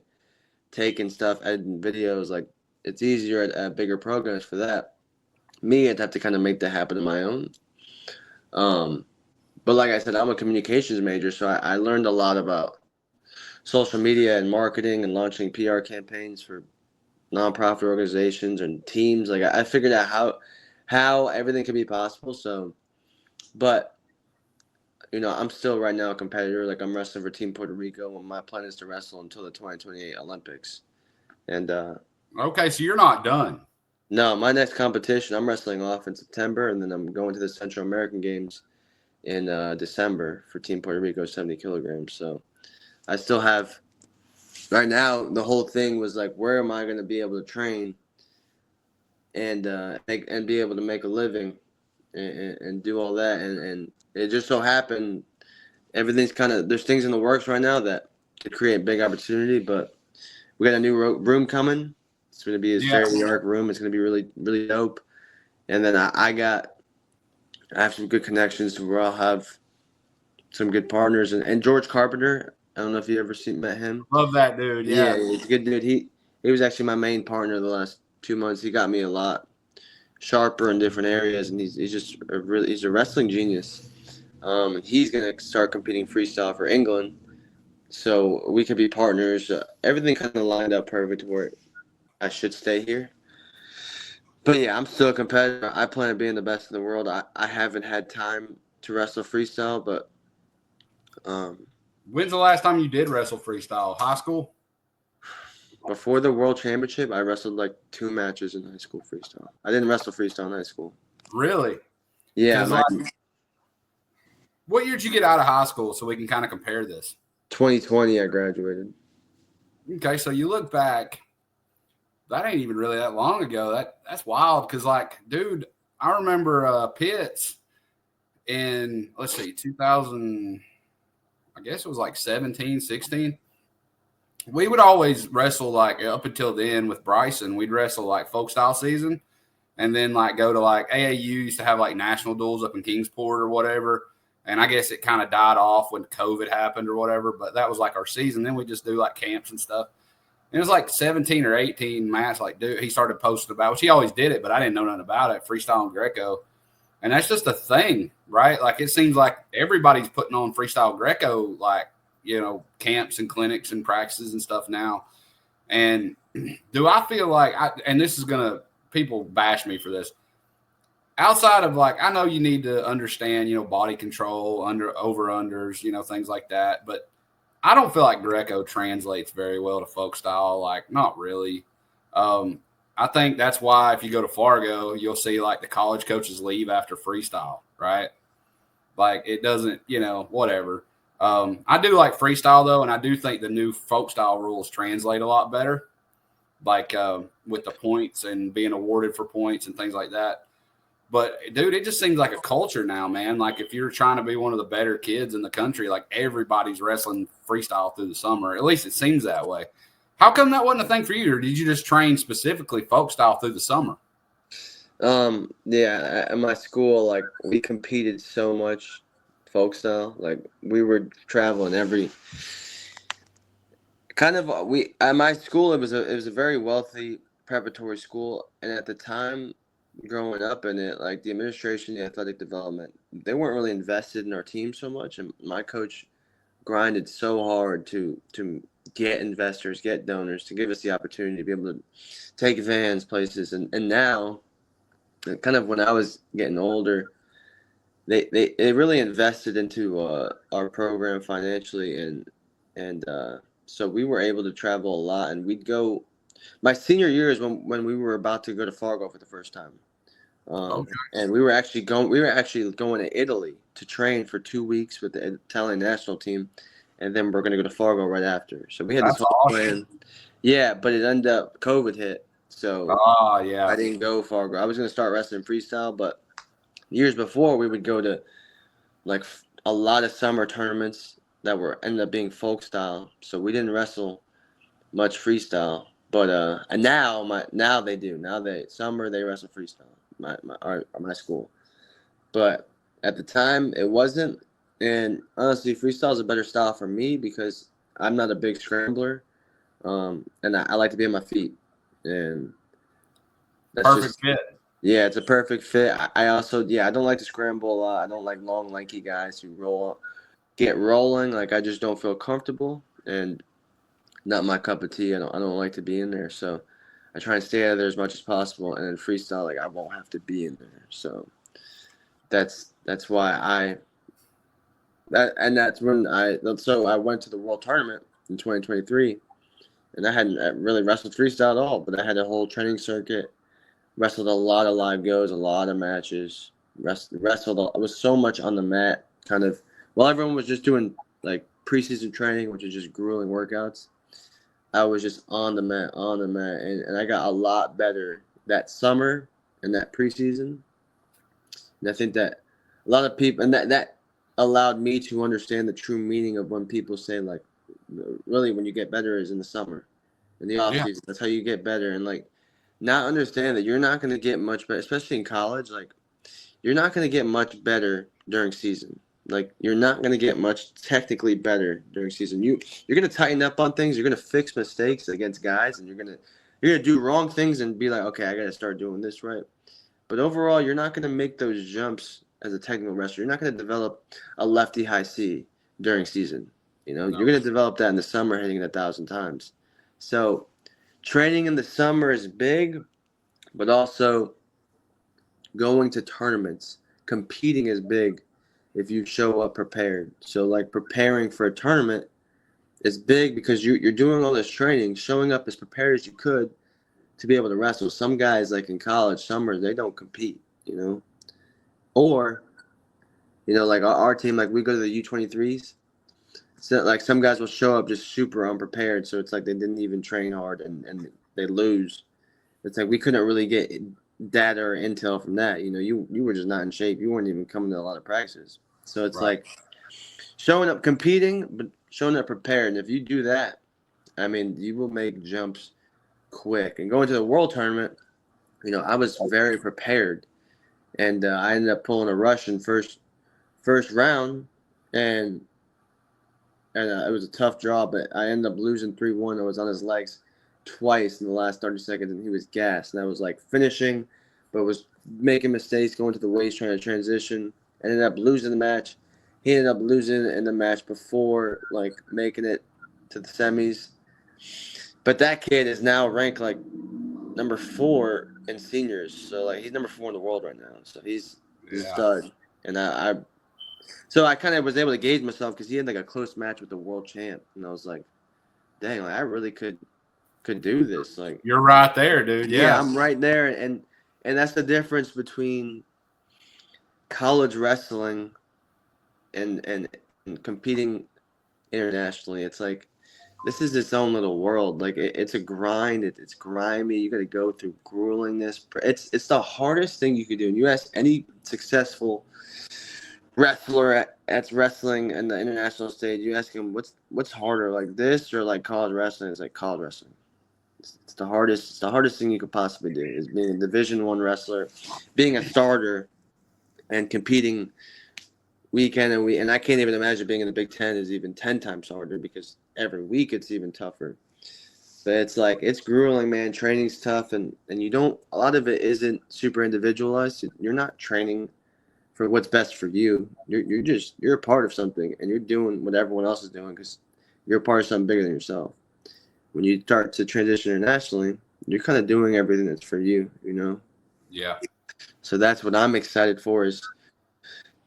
taking stuff, editing videos. Like it's easier at bigger programs for that. Me, I'd have to kind of make that happen on my own. But like I said, I'm a communications major, so I learned a lot about social media and marketing and launching PR campaigns for nonprofit organizations and teams. Like I figured out how everything could be possible. So, but I'm still right now a competitor. Like I'm wrestling for Team Puerto Rico, and my plan is to wrestle until the 2028 Olympics. And okay, so you're not done. No, my next competition, I'm wrestling off in September, and then I'm going to the Central American Games in December for Team Puerto Rico 70 kilograms. So I still have, right now, the whole thing was like, where am I going to be able to train and be able to make a living and do all that? And it just so happened, everything's there's things in the works right now that could create big opportunity, but we got a new room coming. It's going to be a state-of-the-art room. It's going to be really, really dope. And then I have some good connections where I'll have some good partners. And George Carpenter, I don't know if you ever met him. Love that dude. Yeah, he's a good dude. He was actually my main partner the last 2 months. He got me a lot sharper in different areas, and he's just he's a wrestling genius. He's going to start competing freestyle for England, so we could be partners. Everything kind of lined up perfect where I should stay here. But yeah, I'm still a competitor. I plan on being the best in the world. I haven't had time to wrestle freestyle, but when's the last time you did wrestle freestyle? High school? Before the World Championship, I wrestled like 2 matches in high school freestyle. I didn't wrestle freestyle in high school. Really? Yeah. What year did you get out of high school so we can kind of compare this? 2020, I graduated. Okay, so you look back, that ain't even really that long ago. That's wild because, like, dude, I remember Pitts in, let's see, 2000, I guess it was like 17, 16. We would always wrestle, like, up until then with Bryson. We'd wrestle, like, folk style season and then, like, go to, like, AAU used to have, like, national duels up in Kingsport or whatever. And I guess it kind of died off when COVID happened or whatever. But that was, like, our season. Then we just do, like, camps and stuff. And it was like 17 or 18 match. Like, dude, he started posting about, which he always did it, but I didn't know nothing about it, freestyle and Greco. And that's just a thing, right? Like, it seems like everybody's putting on freestyle Greco, like, camps and clinics and practices and stuff now. And do I feel like, and this is going to, people bash me for this. Outside of, like, I know you need to understand, body control, over-unders, things like that. But I don't feel like Greco translates very well to folk style. Like, not really. I think that's why if you go to Fargo, you'll see, like, the college coaches leave after freestyle, right? Like, it doesn't, whatever. I do like freestyle, though, and I do think the new folk style rules translate a lot better, like with the points and being awarded for points and things like that. But, dude, it just seems like a culture now, man. Like, if you're trying to be one of the better kids in the country, like, everybody's wrestling freestyle through the summer. At least it seems that way. How come that wasn't a thing for you, or did you just train specifically folk style through the summer? Yeah, at my school, like, we competed so much folk style. Like, we were traveling every kind of we at my school. It was a very wealthy preparatory school, and at the time, growing up in it, like, the administration, the athletic development, they weren't really invested in our team so much, and my coach grinded so hard to get investors, get donors, to give us the opportunity to be able to take vans places. And now, kind of when I was getting older, they really invested into our program financially, and so we were able to travel a lot, and we'd go. My senior year is when we were about to go to Fargo for the first time. Okay. And we were actually going to Italy to train for 2 weeks with the Italian national team, and then we're going to go to Fargo right after. So we had this That's whole awesome. plan. Yeah, but it ended up COVID hit, so Oh, I yeah. didn't go Fargo. I was going to start wrestling freestyle, but years before we would go to, like, a lot of summer tournaments that were ended up being folk style. So we didn't wrestle much freestyle. But and now they do. Now they wrestle freestyle. My school. But at the time, it wasn't. And honestly, freestyle is a better style for me because I'm not a big scrambler, and I like to be on my feet, and that's Perfect just fit. yeah, it's a perfect fit. I also I don't like to scramble a lot. I don't like long, lanky guys who get rolling. Like, I just don't feel comfortable, and not my cup of tea. I don't like to be in there, so I try and stay out of there as much as possible. And then freestyle, like, I won't have to be in there, so that's why that's when I went to the world tournament in 2023, and I hadn't really wrestled freestyle at all, but I had a whole training circuit, wrestled a lot of live goes, a lot of matches, wrestled. I was so much on the mat, kind of while everyone was just doing, like, preseason training, which is just grueling workouts. I was just on the mat, and I got a lot better that summer and that preseason. And I think that a lot of people, and that allowed me to understand the true meaning of when people say, like, really, when you get better is in the summer, in the off Yeah. season. That's how you get better, and, like, not understand that you're not going to get much better, especially in college. Like, you're not going to get much better during season. Like, you're not going to get much technically better during season. You're going to tighten up on things. You're going to fix mistakes against guys, and you're going to do wrong things and be like, okay, I got to start doing this right. But overall, you're not going to make those jumps as a technical wrestler. You're not going to develop a lefty high C during season. No. You're going to develop that in the summer, hitting it 1,000 times. So training in the summer is big, but also going to tournaments, competing is big if you show up prepared. So, like, preparing for a tournament is big because you're doing all this training, showing up as prepared as you could to be able to wrestle. Some guys, like in college, summer, they don't compete. Or, like our team, like, we go to the U23s. So, like, some guys will show up just super unprepared, so it's like they didn't even train hard and they lose. It's like we couldn't really get data or intel from that. You were just not in shape. You weren't even coming to a lot of practices. So it's Right. like showing up competing, but showing up prepared. And if you do that, I mean, you will make jumps quick. And going to the world tournament, I was very prepared, and I ended up pulling a Russian first round, and it was a tough draw, but I ended up losing 3-1. I was on his legs twice in the last 30 seconds, and he was gassed. And I was like finishing, but was making mistakes going to the waist, trying to transition. I ended up losing the match. He ended up losing in the match before like making it to the semis. But that kid is now ranked like number 4 in seniors. So like he's number 4 in the world right now. So he's a stud. And so I kind of was able to gauge myself because he had like a close match with the world champ, and I was like, "Dang, like I really could do this." Like You're right there, dude. yeah, I'm right there, and that's the difference between college wrestling and competing internationally. It's like this is its own little world. Like it's a grind. It's grimy. You got to go through gruelingness. It's the hardest thing you could do. And you ask any successful wrestler that's wrestling in the international stage, you ask him what's harder, like this or like college wrestling? It's like college wrestling. It's the hardest. It's the hardest thing you could possibly do is being a Division I wrestler, being a starter, and competing week in and week. And I can't even imagine being in the Big Ten is even 10 times harder because every week it's even tougher. But it's like it's grueling, man. Training's tough, and you don't. A lot of it isn't super individualized. You're not training for what's best for you. You're a part of something, and you're doing what everyone else is doing because you're a part of something bigger than yourself. When you start to transition internationally, you're kind of doing everything that's for you, Yeah. So that's what I'm excited for is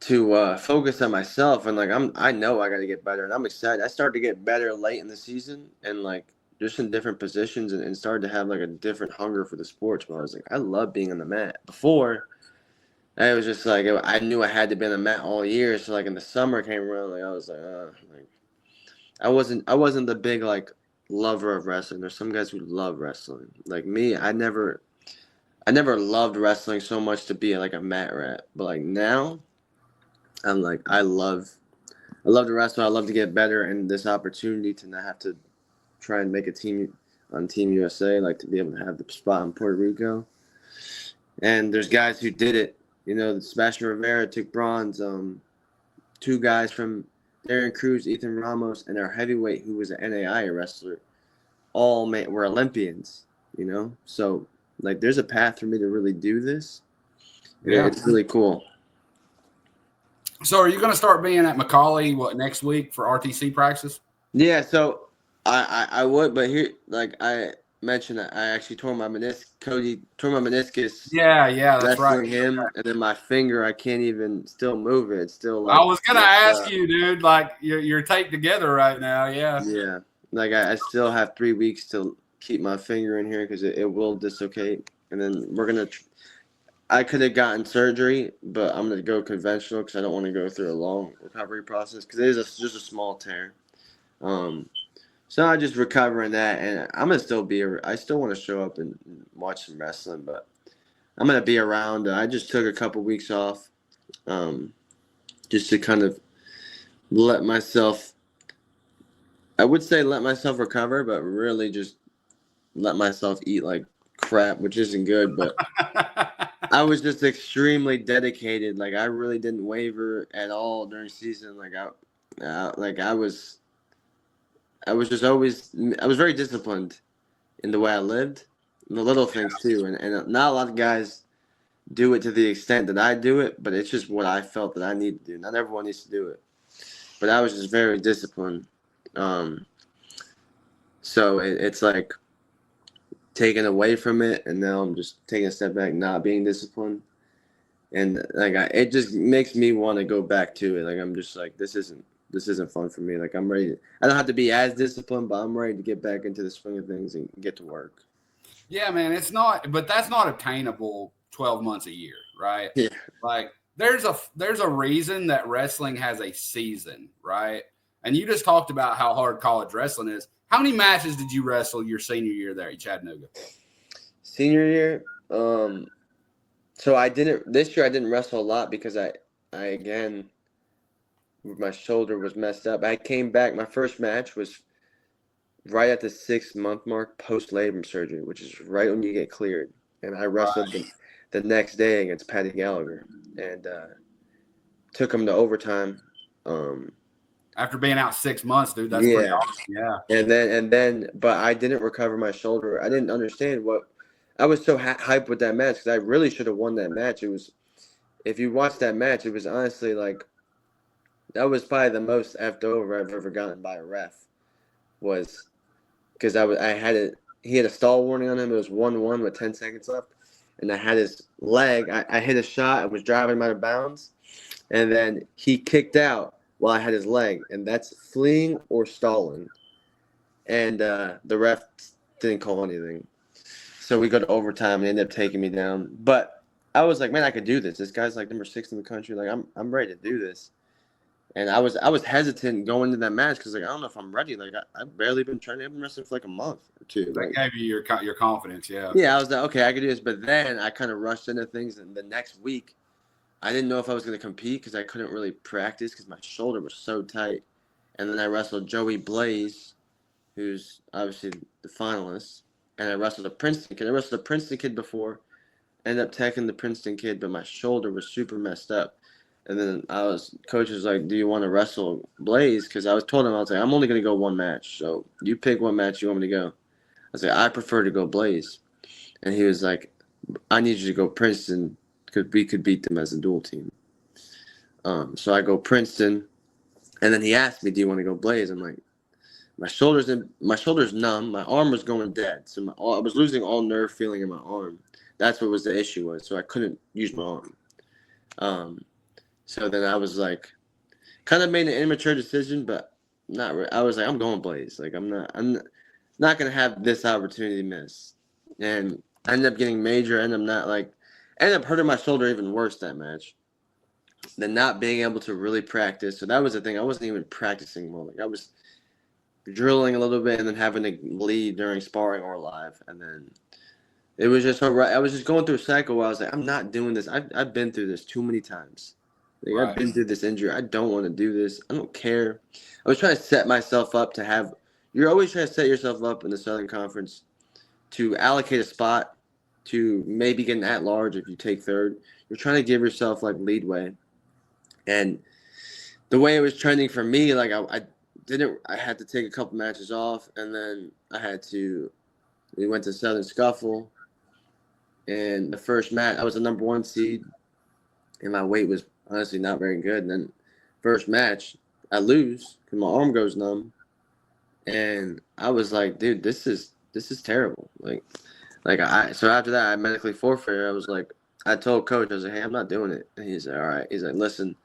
to focus on myself, and like I know I got to get better, and I'm excited. I started to get better late in the season, and like just in different positions, and started to have like a different hunger for the sports. But I was like, I love being on the mat. Before, it was just like I knew I had to be on the mat all year. So like in the summer came around, like I was like I wasn't the big like lover of wrestling. There's some guys who love wrestling. Like me, I never loved wrestling so much to be like a mat rat. But like now, I'm like I love to wrestle. I love to get better, and this opportunity to not have to try and make a team on Team USA, like to be able to have the spot in Puerto Rico. And there's guys who did it. Sebastian Rivera took bronze. 2 guys from Darren Cruz, Ethan Ramos, and our heavyweight who was an NAI wrestler, all were Olympians. So like there's a path for me to really do this. Yeah. It's really cool. So are you going to start being at Macaulay next week for RTC practice? Yeah, so I would, but here, like I mentioned, I actually tore my meniscus. Cody tore my meniscus. Yeah, that's right. Him, and then my finger, I can't even still move it. It's still like I was going to ask you, dude, like you're taped together right now. Yeah. Yeah, like I still have 3 weeks to keep my finger in here because it will dislocate, and then we're gonna. I could have gotten surgery, but I'm gonna go conventional because I don't want to go through a long recovery process because it is just a small tear. So I just recovering that, and I'm gonna still be. I still want to show up and watch some wrestling, but I'm gonna be around. I just took a couple weeks off, just to kind of let myself. I would say let myself recover, but really just let myself eat like crap, which isn't good. But I was just extremely dedicated. Like I really didn't waver at all during season. Like I was just always. I was very disciplined in the way I lived, and the little things too. And not a lot of guys do it to the extent that I do it, but it's just what I felt that I need to do. Not everyone needs to do it, but I was just very disciplined. So it's like taken away from it, and now I'm just taking a step back, not being disciplined, and like it just makes me want to go back to it. Like I'm just like this isn't fun for me. Like I'm ready. I don't have to be as disciplined, but I'm ready to get back into the swing of things and get to work. Yeah, man, it's not, but that's not obtainable 12 months a year, right? Yeah. Like there's a reason that wrestling has a season, right? And you just talked about how hard college wrestling is. How many matches did you wrestle your senior year there at Chattanooga? Senior year, so this year I didn't wrestle a lot because I again, my shoulder was messed up. I came back. My first match was right at the 6-month mark post labrum surgery, which is right when you get cleared. And I wrestled the next day against Patty Gallagher and took him to overtime. After being out 6 months, dude, that's pretty awesome. Yeah. And then, but I didn't recover my shoulder. I didn't understand I was so hyped with that match because I really should have won that match. It was, if you watch that match, it was honestly like, that was probably the most effed over I've ever gotten by a ref. Was because he had a stall warning on him. It was 1-1 with 10 seconds left. And I had his leg. I hit a shot. I was driving him out of bounds. And then he kicked out while I had his leg. And that's fleeing or stalling. And the ref didn't call anything. So we go to overtime and ended up taking me down. But I was like, man, I could do this. This guy's like number 6 in the country. Like, I'm ready to do this. And I was hesitant going into that match because, like, I don't know if I'm ready. Like, I've barely been training. I've been wrestling for like a month or two. That gave you your confidence, yeah. Yeah, I was like, okay, I could do this. But then I kind of rushed into things. And the next week, I didn't know if I was going to compete because I couldn't really practice because my shoulder was so tight. And then I wrestled Joey Blaze, who's obviously the finalist. And I wrestled a Princeton kid. I wrestled a Princeton kid before. Ended up taking the Princeton kid, but my shoulder was super messed up. And then coach was like, do you want to wrestle Blaze? Because I told him, I was like, I'm only going to go one match. So you pick what match you want me to go. I was like, I prefer to go Blaze. And he was like, I need you to go Princeton because we could beat them as a dual team. So I go Princeton. And then he asked me, do you want to go Blaze? I'm like, my shoulder's numb. My arm was going dead. So I was losing all nerve feeling in my arm. That's what was the issue was. So I couldn't use my arm. So then I was like, kind of made an immature decision, but not really. I was like, I'm going Blaze. Like I'm not gonna have this opportunity miss. And I ended up getting major. Ended up hurting my shoulder even worse that match. Then not being able to really practice. So that was the thing. I wasn't even practicing well. Like I was drilling a little bit and then having to lead during sparring or live. And then it was just I was just going through a cycle where I was like, I'm not doing this. I've been through this too many times. Like, I've been through this injury. I don't want to do this. I don't care. I was trying to set myself up to have – you're always trying to set yourself up in the Southern Conference to allocate a spot to maybe get an at-large if you take third. You're trying to give yourself, like, leadway. And the way it was trending for me, like, I had to take a couple matches off, and then we went to Southern Scuffle. And the first match, I was the number 1 seed, and my weight was – honestly not very good. And then first match, I lose because my arm goes numb. And I was like, dude, this is terrible. So after that, I medically forfeited. I was like, I told coach, I was like, hey, I'm not doing it. And he's like, all right. He's like, listen,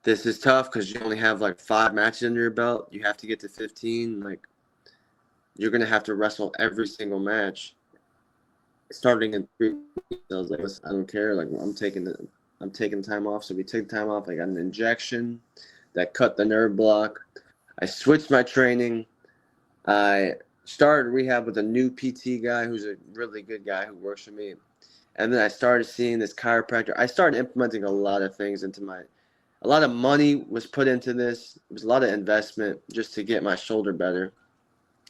this is tough because you only have like 5 matches under your belt. You have to get to 15. Like, you're going to have to wrestle every single match starting in 3 weeks. I was like, listen, I don't care. Like, I'm taking time off. So we took time off. I got an injection that cut the nerve block. I switched my training. I started rehab with a new PT guy who's a really good guy who works for me. And then I started seeing this chiropractor. I started implementing a lot of things a lot of money was put into this. It was a lot of investment just to get my shoulder better.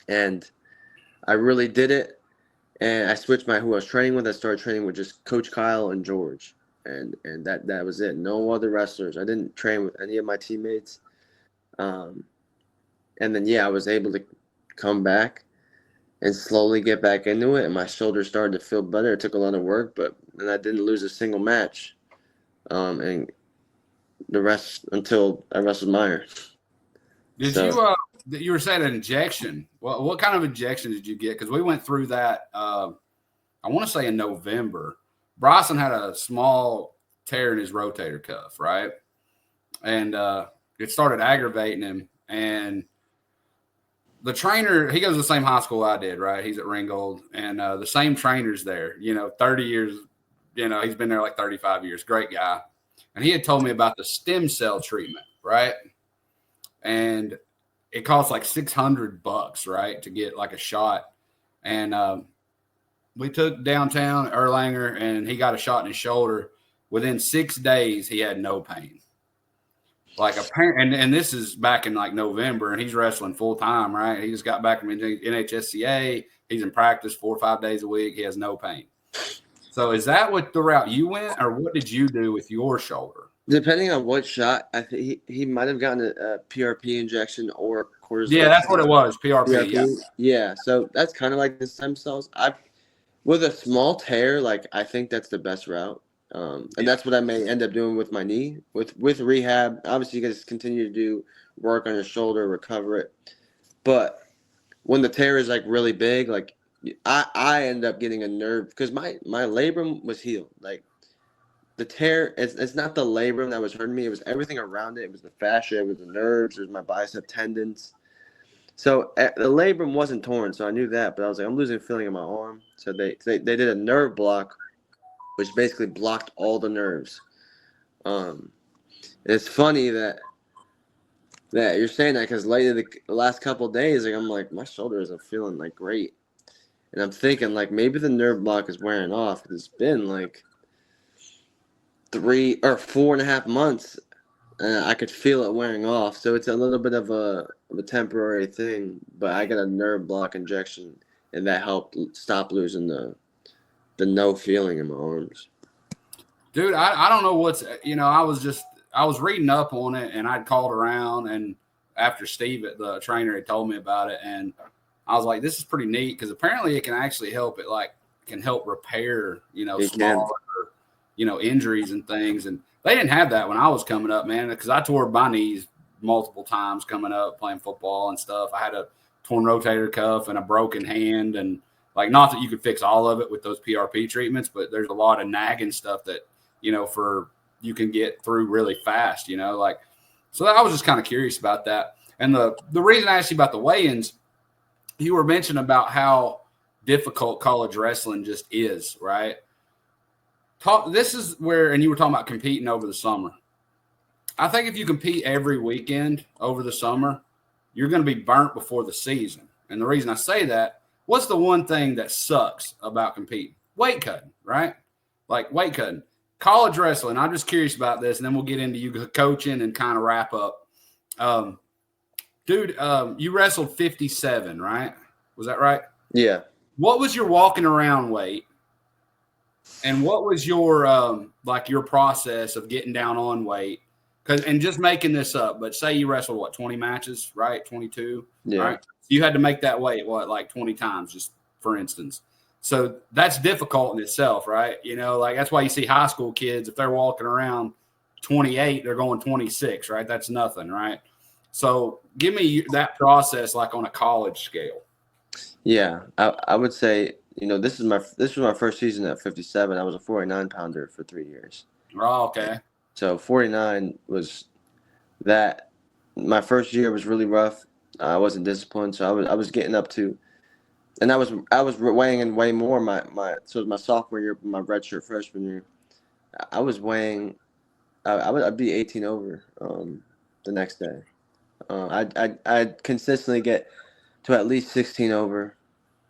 And I really did it. And I switched who I was training with. I started training with just Coach Kyle and George. And that was it. No other wrestlers. I didn't train with any of my teammates. And then, I was able to come back and slowly get back into it. And my shoulder started to feel better. It took a lot of work, but then I didn't lose a single match. And the rest until I wrestled Meyer. You were saying an injection. Well, what kind of injection did you get? Because we went through that, I want to say in November. Bryson had a small tear in his rotator cuff, right? And it started aggravating him. And the trainer, he goes to the same high school I did, right? He's at Ringgold. And the same trainer's there, 30 years. He's been there like 35 years. Great guy. And he had told me about the stem cell treatment, right? and it costs like $600, right, to get like a shot. And we took downtown Erlanger, and he got a shot in his shoulder. Within 6 days, he had no pain. Like and this is back in like November, and he's wrestling full time, right? He just got back from NHSCA. He's in practice 4 or 5 days a week. He has no pain. So is that what the route you went, or what did you do with your shoulder? Depending on what shot, I think he might have gotten a PRP injection or cortisone. Yeah, that's what it was. PRP. Yeah. Yeah. So that's kind of like the stem cells. With a small tear, like I think that's the best route. And that's what I may end up doing with my knee. With rehab, obviously you guys continue to do work on your shoulder, recover it. But when the tear is like really big, like I end up getting a nerve because my labrum was healed. Like the tear, it's not the labrum that was hurting me. It was everything around it. It was the fascia, it was the nerves, it was my bicep tendons. So the labrum wasn't torn, so I knew that. But I was like, I'm losing feeling in my arm. So they did a nerve block, which basically blocked all the nerves. It's funny that you're saying that because lately the last couple of days, like I'm like my shoulder isn't feeling like great, and I'm thinking like maybe the nerve block is wearing off. It's been like 3 or 4.5 months. I could feel it wearing off, so it's a little bit of a temporary thing. But I got a nerve block injection, and that helped stop losing the no feeling in my arms. Dude, I don't know what's, I was reading up on it, and I'd called around, and after Steve, the trainer, had told me about it, and I was like, this is pretty neat because apparently it can actually help. It like can help repair, smaller, injuries and things. And they didn't have that when I was coming up, man, because I tore my knees multiple times coming up playing football and stuff. I had a torn rotator cuff and a broken hand, and like not that you could fix all of it with those PRP treatments, but there's a lot of nagging stuff that for you can get through really fast. So I was just kind of curious about that. And the reason I asked you about the weigh-ins, you were mentioning about how difficult college wrestling just is, right? This is where, and you were talking about competing over the summer. I think if you compete every weekend over the summer, you're going to be burnt before the season. And the reason I say that, what's the one thing that sucks about competing? Weight cutting, right? Like weight cutting. College wrestling, I'm just curious about this, and then we'll get into you coaching and kind of wrap up. Dude, you wrestled 57, right? Was that right? Yeah. What was your walking around weight? And what was your your process of getting down on weight? And just making this up, but say you wrestled 20 matches, right? 22, yeah. Right? You had to make that weight 20 times, just for instance. So that's difficult in itself, right? That's why you see high school kids, if they're walking around 28, they're going 26, right? That's nothing, right? So give me that process on a college scale. Yeah, I would say, this was my first season at 57. I was a 49-pounder for 3 years. Oh, okay. So 49 was that. My first year was really rough. I wasn't disciplined, so I was getting up to, and I was weighing in way more. So it was my sophomore year, my redshirt freshman year. I was weighing, I'd be 18 over the next day. I'd consistently get to at least 16 over.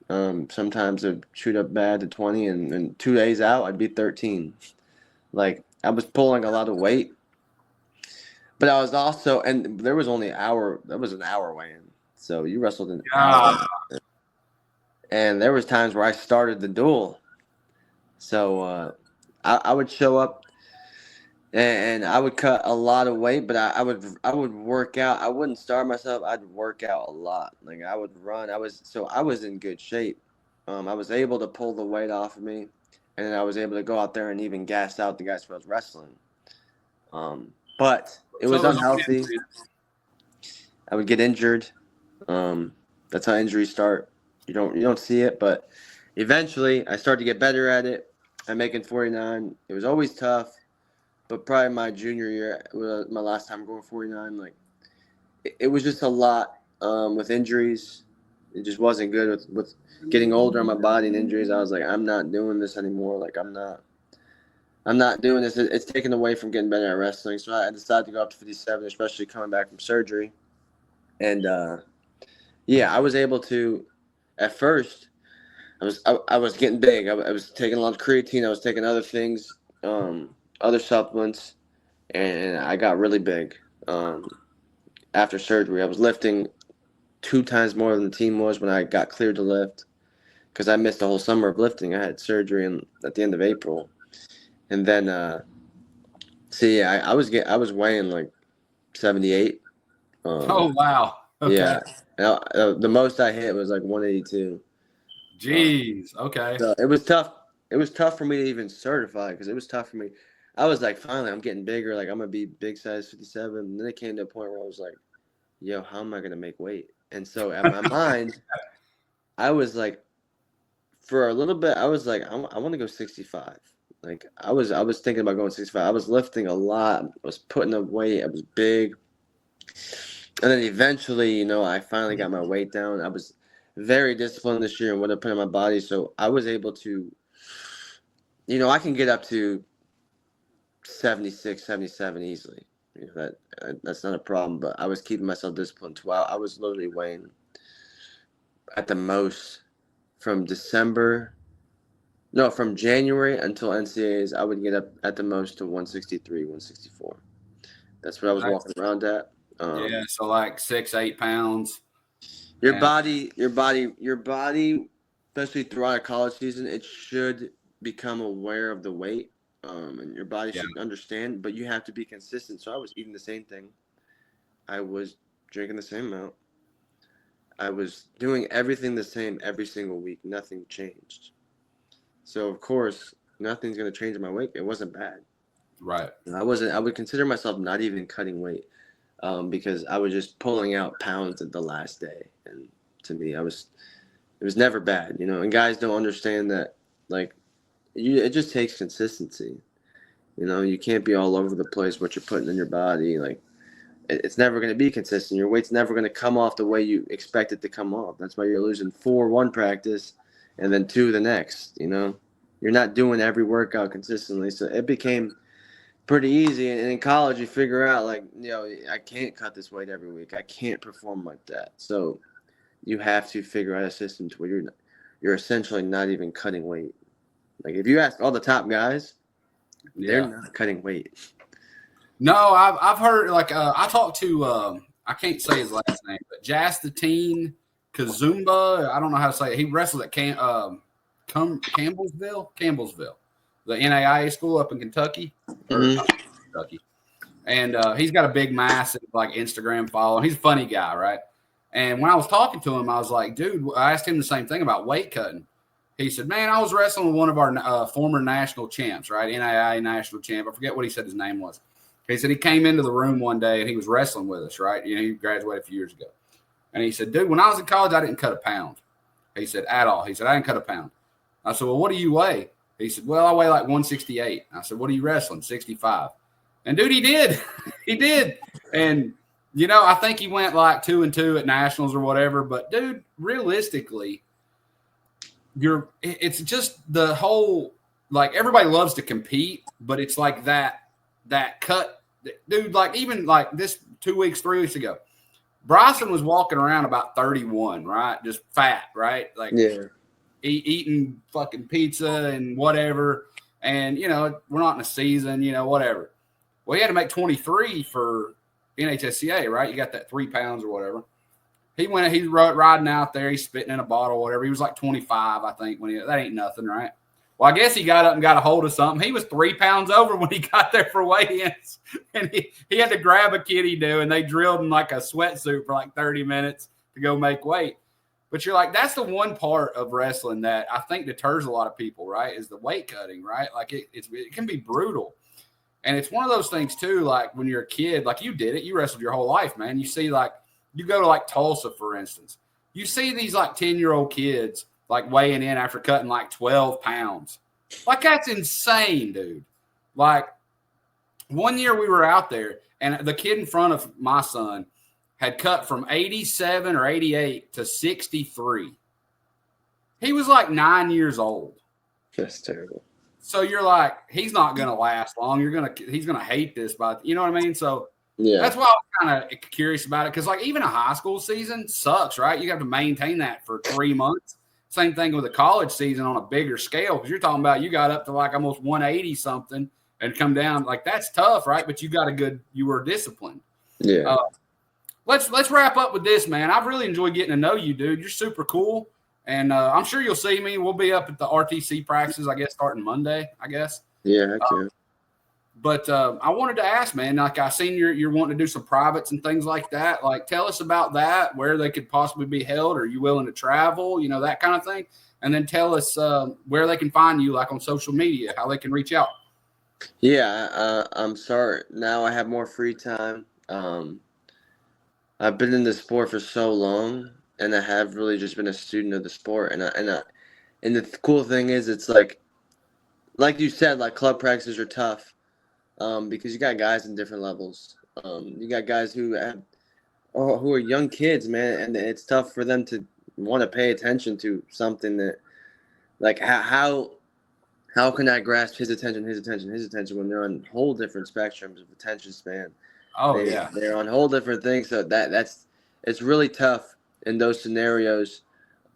Sometimes I'd shoot up bad to 20, and 2 days out, I'd be 13. Like, I was pulling a lot of weight. But I was also, and there was only that was an hour weigh-in. So you wrestled an hour. And there was times where I started the duel. So I would show up and I would cut a lot of weight, but I would work out. I wouldn't starve myself. I'd work out a lot. Like I would run. I was in good shape. I was able to pull the weight off of me, and then I was able to go out there and even gas out the guys who I was wrestling. But it was unhealthy. I would get injured. That's how injuries start. You don't see it, but eventually I started to get better at it. I'm making 49. It was always tough, but probably my junior year was my last time going 49. Like it was just a lot with injuries. It just wasn't good with getting older on my body and injuries. I was like, I'm not doing this anymore. Like I'm not doing this. It's taken away from getting better at wrestling. So I decided to go up to 57, especially coming back from surgery. And yeah, I was able to. At first, I was getting big. I was taking a lot of creatine. I was taking other things, other supplements, and I got really big. After surgery, I was lifting 2 times more than the team was when I got cleared to lift, because I missed a whole summer of lifting. I had surgery at the end of April, and then I was weighing like 78. Oh wow. Okay. Yeah, the most I hit was like 182. Jeez. Okay. So it was tough. It was tough for me to even certify, because it was tough for me. I was like, finally, I'm getting bigger. Like, I'm gonna be big size 57. And then it came to a point where I was like, yo, how am I gonna make weight? And so at my mind, I was like, for a little bit, I was like, I want to go 65. Like, I was thinking about going 65. I was lifting a lot. I was putting up weight. I was big. And then eventually, I finally got my weight down. I was very disciplined this year in what I put in my body. So I was able to, I can get up to 76, 77 easily. That's not a problem. But I was keeping myself disciplined. I was literally weighing at the most from January until NCAAs, I would get up at the most to 163, 164. That's what I was walking around at. Yeah, so like 6-8 pounds. Your body, especially throughout a college season, it should become aware of the weight, and your body should understand. But you have to be consistent. So I was eating the same thing. I was drinking the same amount. I was doing everything the same every single week. Nothing changed. So of course, nothing's gonna change my weight. It wasn't bad. Right. I would consider myself not even cutting weight, because I was just pulling out pounds at the last day. And to me, it was never bad, And guys don't understand that, like, it just takes consistency. You can't be all over the place what you're putting in your body. Like, it's never going to be consistent. Your weight's never going to come off the way you expect it to come off. That's why you're losing 4 one practice and then 2 the next. You're not doing every workout consistently. So it became pretty easy. And in college, you figure out, like, I can't cut this weight every week. I can't perform like that. So you have to figure out a system to where you're essentially not even cutting weight. Like, if you ask all the top guys, they're not cutting weight. No, I've heard, like, I talked to I can't say his last name, but Jastatine Kazumba. I don't know how to say it. He wrestled at Campbellsville, the NAIA school up in Kentucky. Kentucky. And he's got a big, massive, like, Instagram following. He's a funny guy, right? And when I was talking to him, I was like, dude, I asked him the same thing about weight cutting. He said, man, I was wrestling with one of our former national champs, right? NAIA national champ. I forget what he said his name was. He said he came into the room one day and he was wrestling with us, right? He graduated a few years ago. And he said, dude, when I was in college, I didn't cut a pound. He said, at all. He said, I didn't cut a pound. I said, well, what do you weigh? He said, well, I weigh like 168. I said, what are you wrestling? 65. And dude, he did. He did. And, I think he went like 2-2 at nationals or whatever. But, dude, realistically, it's just the whole, like, everybody loves to compete, but it's like that cut, dude. Like, even like this 3 weeks ago, Bryson was walking around about 31, right? Just fat, right? Like, eating fucking pizza and whatever. And, we're not in a season, whatever. Well, he had to make 23 for NHSCA, right? You got that 3 pounds or whatever. He's riding out there. He's spitting in a bottle or whatever. He was like 25, I think. That ain't nothing, right? Well, I guess he got up and got a hold of something. He was 3 pounds over when he got there for weigh-ins. And he had to grab a kid and they drilled him like a sweatsuit for like 30 minutes to go make weight. But you're like, that's the one part of wrestling that I think deters a lot of people, right, is the weight cutting, right? Like, it can be brutal. And it's one of those things, too, like when you're a kid, like you did it. You wrestled your whole life, man. You see, like, you go to like Tulsa, for instance. You see these like 10-year-old kids like weighing in after cutting like 12 pounds. Like, that's insane, dude. Like, one year we were out there and the kid in front of my son had cut from 87 or 88 to 63. He was like 9 years old. That's terrible. So you're like, he's not going to last long. He's going to hate this, but you know what I mean? So Yeah. That's why I was kind of curious about it because, like, even a high school season sucks, right? You have to maintain that for 3 months. Same thing with a college season on a bigger scale because you're talking about you got up to like almost 180 something and come down. Like, that's tough, right? But you were disciplined. Yeah. Let's wrap up with this, man. I've really enjoyed getting to know you, dude. You're super cool, and I'm sure you'll see me. We'll be up at the RTC practices, I guess, starting Monday, I guess. Yeah, heck yeah. But I wanted to ask, man, like I seen you're wanting to do some privates and things like that. Like, tell us about that, where they could possibly be held. Are you willing to travel? You know, that kind of thing. And then tell us where they can find you, like on social media, how they can reach out. Yeah, I'm sorry. Now I have more free time. I've been in the sport for so long, and I have really just been a student of the sport. And the cool thing is, it's like you said, like club practices are tough, because you got guys in different levels. You got guys who are young kids, man, and it's tough for them to want to pay attention to something that, like, how can I grasp his attention when they're on whole different spectrums of attention span? Oh yeah, They're on whole different things, so it's really tough in those scenarios.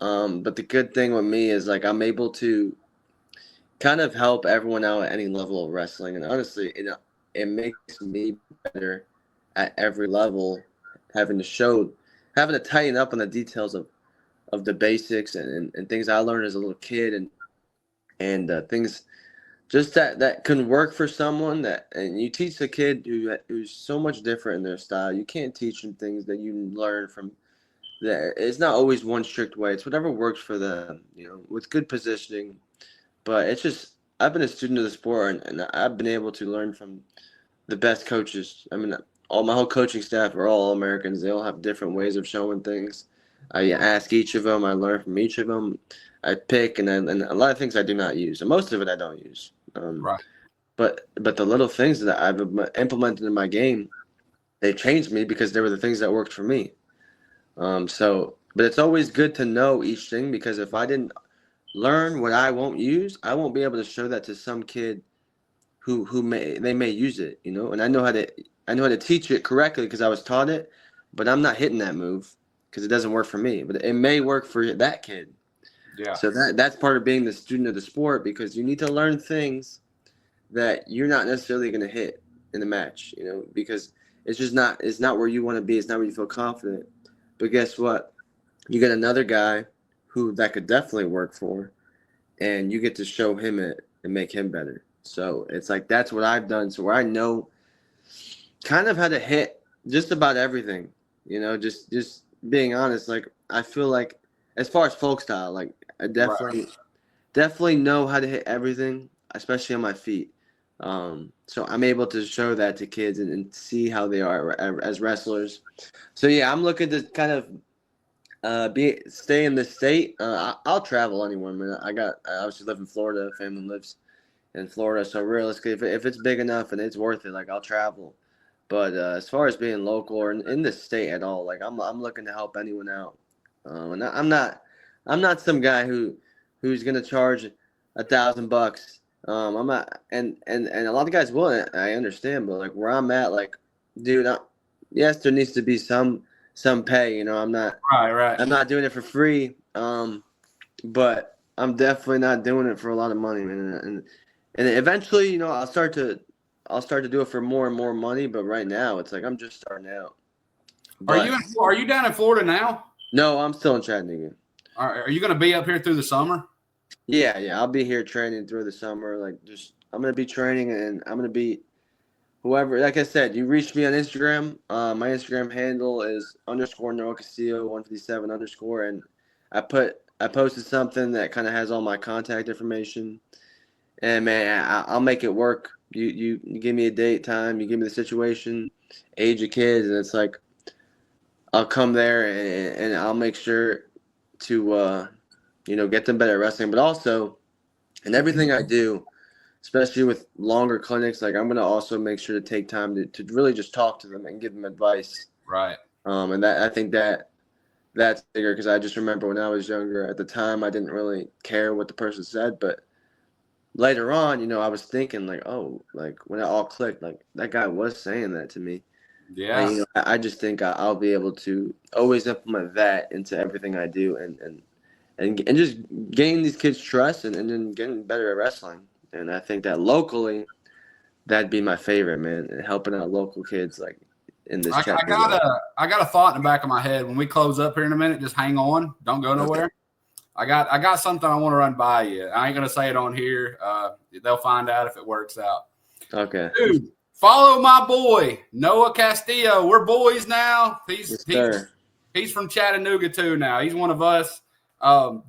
But the good thing with me is, like, I'm able to kind of help everyone out at any level of wrestling, and honestly, it makes me better at every level, having to tighten up on the details of the basics and things I learned as a little kid, and things just that can work for someone, and you teach a kid who's so much different in their style. You can't teach them things that you learn from there. It's not always one strict way. It's whatever works for them, with good positioning. But it's just, I've been a student of the sport, and I've been able to learn from the best coaches. I mean, all my whole coaching staff are all Americans. They all have different ways of showing things. I ask each of them. I learn from each of them. I pick, and a lot of things I do not use, and most of it I don't use. right. But the little things that I've implemented in my game, they changed me because they were the things that worked for me. But it's always good to know each thing, because if I didn't learn what I won't use, I won't be able to show that to some kid who may use it, and I know how to teach it correctly because I was taught it, but I'm not hitting that move because it doesn't work for me, but it may work for that kid. Yeah. So that's part of being the student of the sport, because you need to learn things that you're not necessarily going to hit in the match, because it's not where you want to be. It's not where you feel confident. But guess what? You get another guy who that could definitely work for, and you get to show him it and make him better. So it's like, that's what I've done. So where I know kind of how to hit just about everything, just being honest. Like, I feel like, as far as folk style, like, I definitely know how to hit everything, especially on my feet. So I'm able to show that to kids and see how they are as wrestlers. So yeah, I'm looking to kind of stay in the state. I'll travel anywhere, man. I obviously live in Florida. Family lives in Florida, so realistically, if it's big enough and it's worth it, like, I'll travel. But as far as being local or in the state at all, like, I'm looking to help anyone out. And I'm not some guy who's gonna charge $1,000. I'm not, and a lot of guys will. And I understand, but like, where I'm at, like, dude, yes, there needs to be some pay. Right. I'm not doing it for free. But I'm definitely not doing it for a lot of money, man. And eventually, I'll start to do it for more and more money. But right now, it's like I'm just starting out. But Are you down in Florida now? no, I'm still in Chattanooga. Are you going to be up here through the summer? Yeah, I'll be here training through the summer. Like, I'm gonna be training, and I'm gonna be whoever. Like I said, you reach me on Instagram. My Instagram handle is _Noah Castillo 157 _, and I posted something that kind of has all my contact information. And man, I'll make it work. You give me a date, time, you give me the situation, age of kids, and it's like, I'll come there, and I'll make sure to get them better at wrestling. But also, in everything I do, especially with longer clinics, like, I'm gonna also make sure to take time to really just talk to them and give them advice. Right. And that, I think that's bigger, because I just remember when I was younger, at the time, I didn't really care what the person said, but later on, I was thinking, like, oh, like, when it all clicked, like, that guy was saying that to me. Yeah. I just think I'll be able to always implement that into everything I do, and just gain these kids' trust, and then getting better at wrestling. And I think that locally, that'd be my favorite, man. And helping out local kids like in this Chattanooga. I got a thought in the back of my head. When we close up here in a minute, just hang on. Don't go nowhere. Okay. I got something I want to run by you. I ain't gonna say it on here. They'll find out if it works out. Okay. Dude, follow my boy Noah Castillo. We're boys now. He's from Chattanooga too now. He's one of us.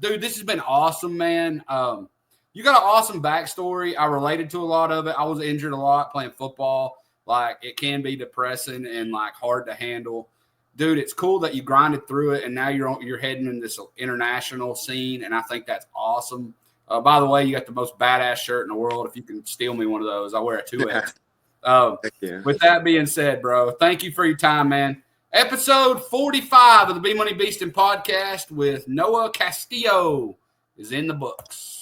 Dude, this has been awesome, man. You got an awesome backstory. I related to a lot of it. I was injured a lot playing football. Like, it can be depressing and like hard to handle. Dude, it's cool that you grinded through it, and now you're heading in this international scene, and I think that's awesome. By the way, you got the most badass shirt in the world. If you can steal me one of those, I'll wear it 2X. With that being said, bro, thank you for your time, man. Episode 45 of the Bmoney Beastin podcast with Noah Castillo is in the books.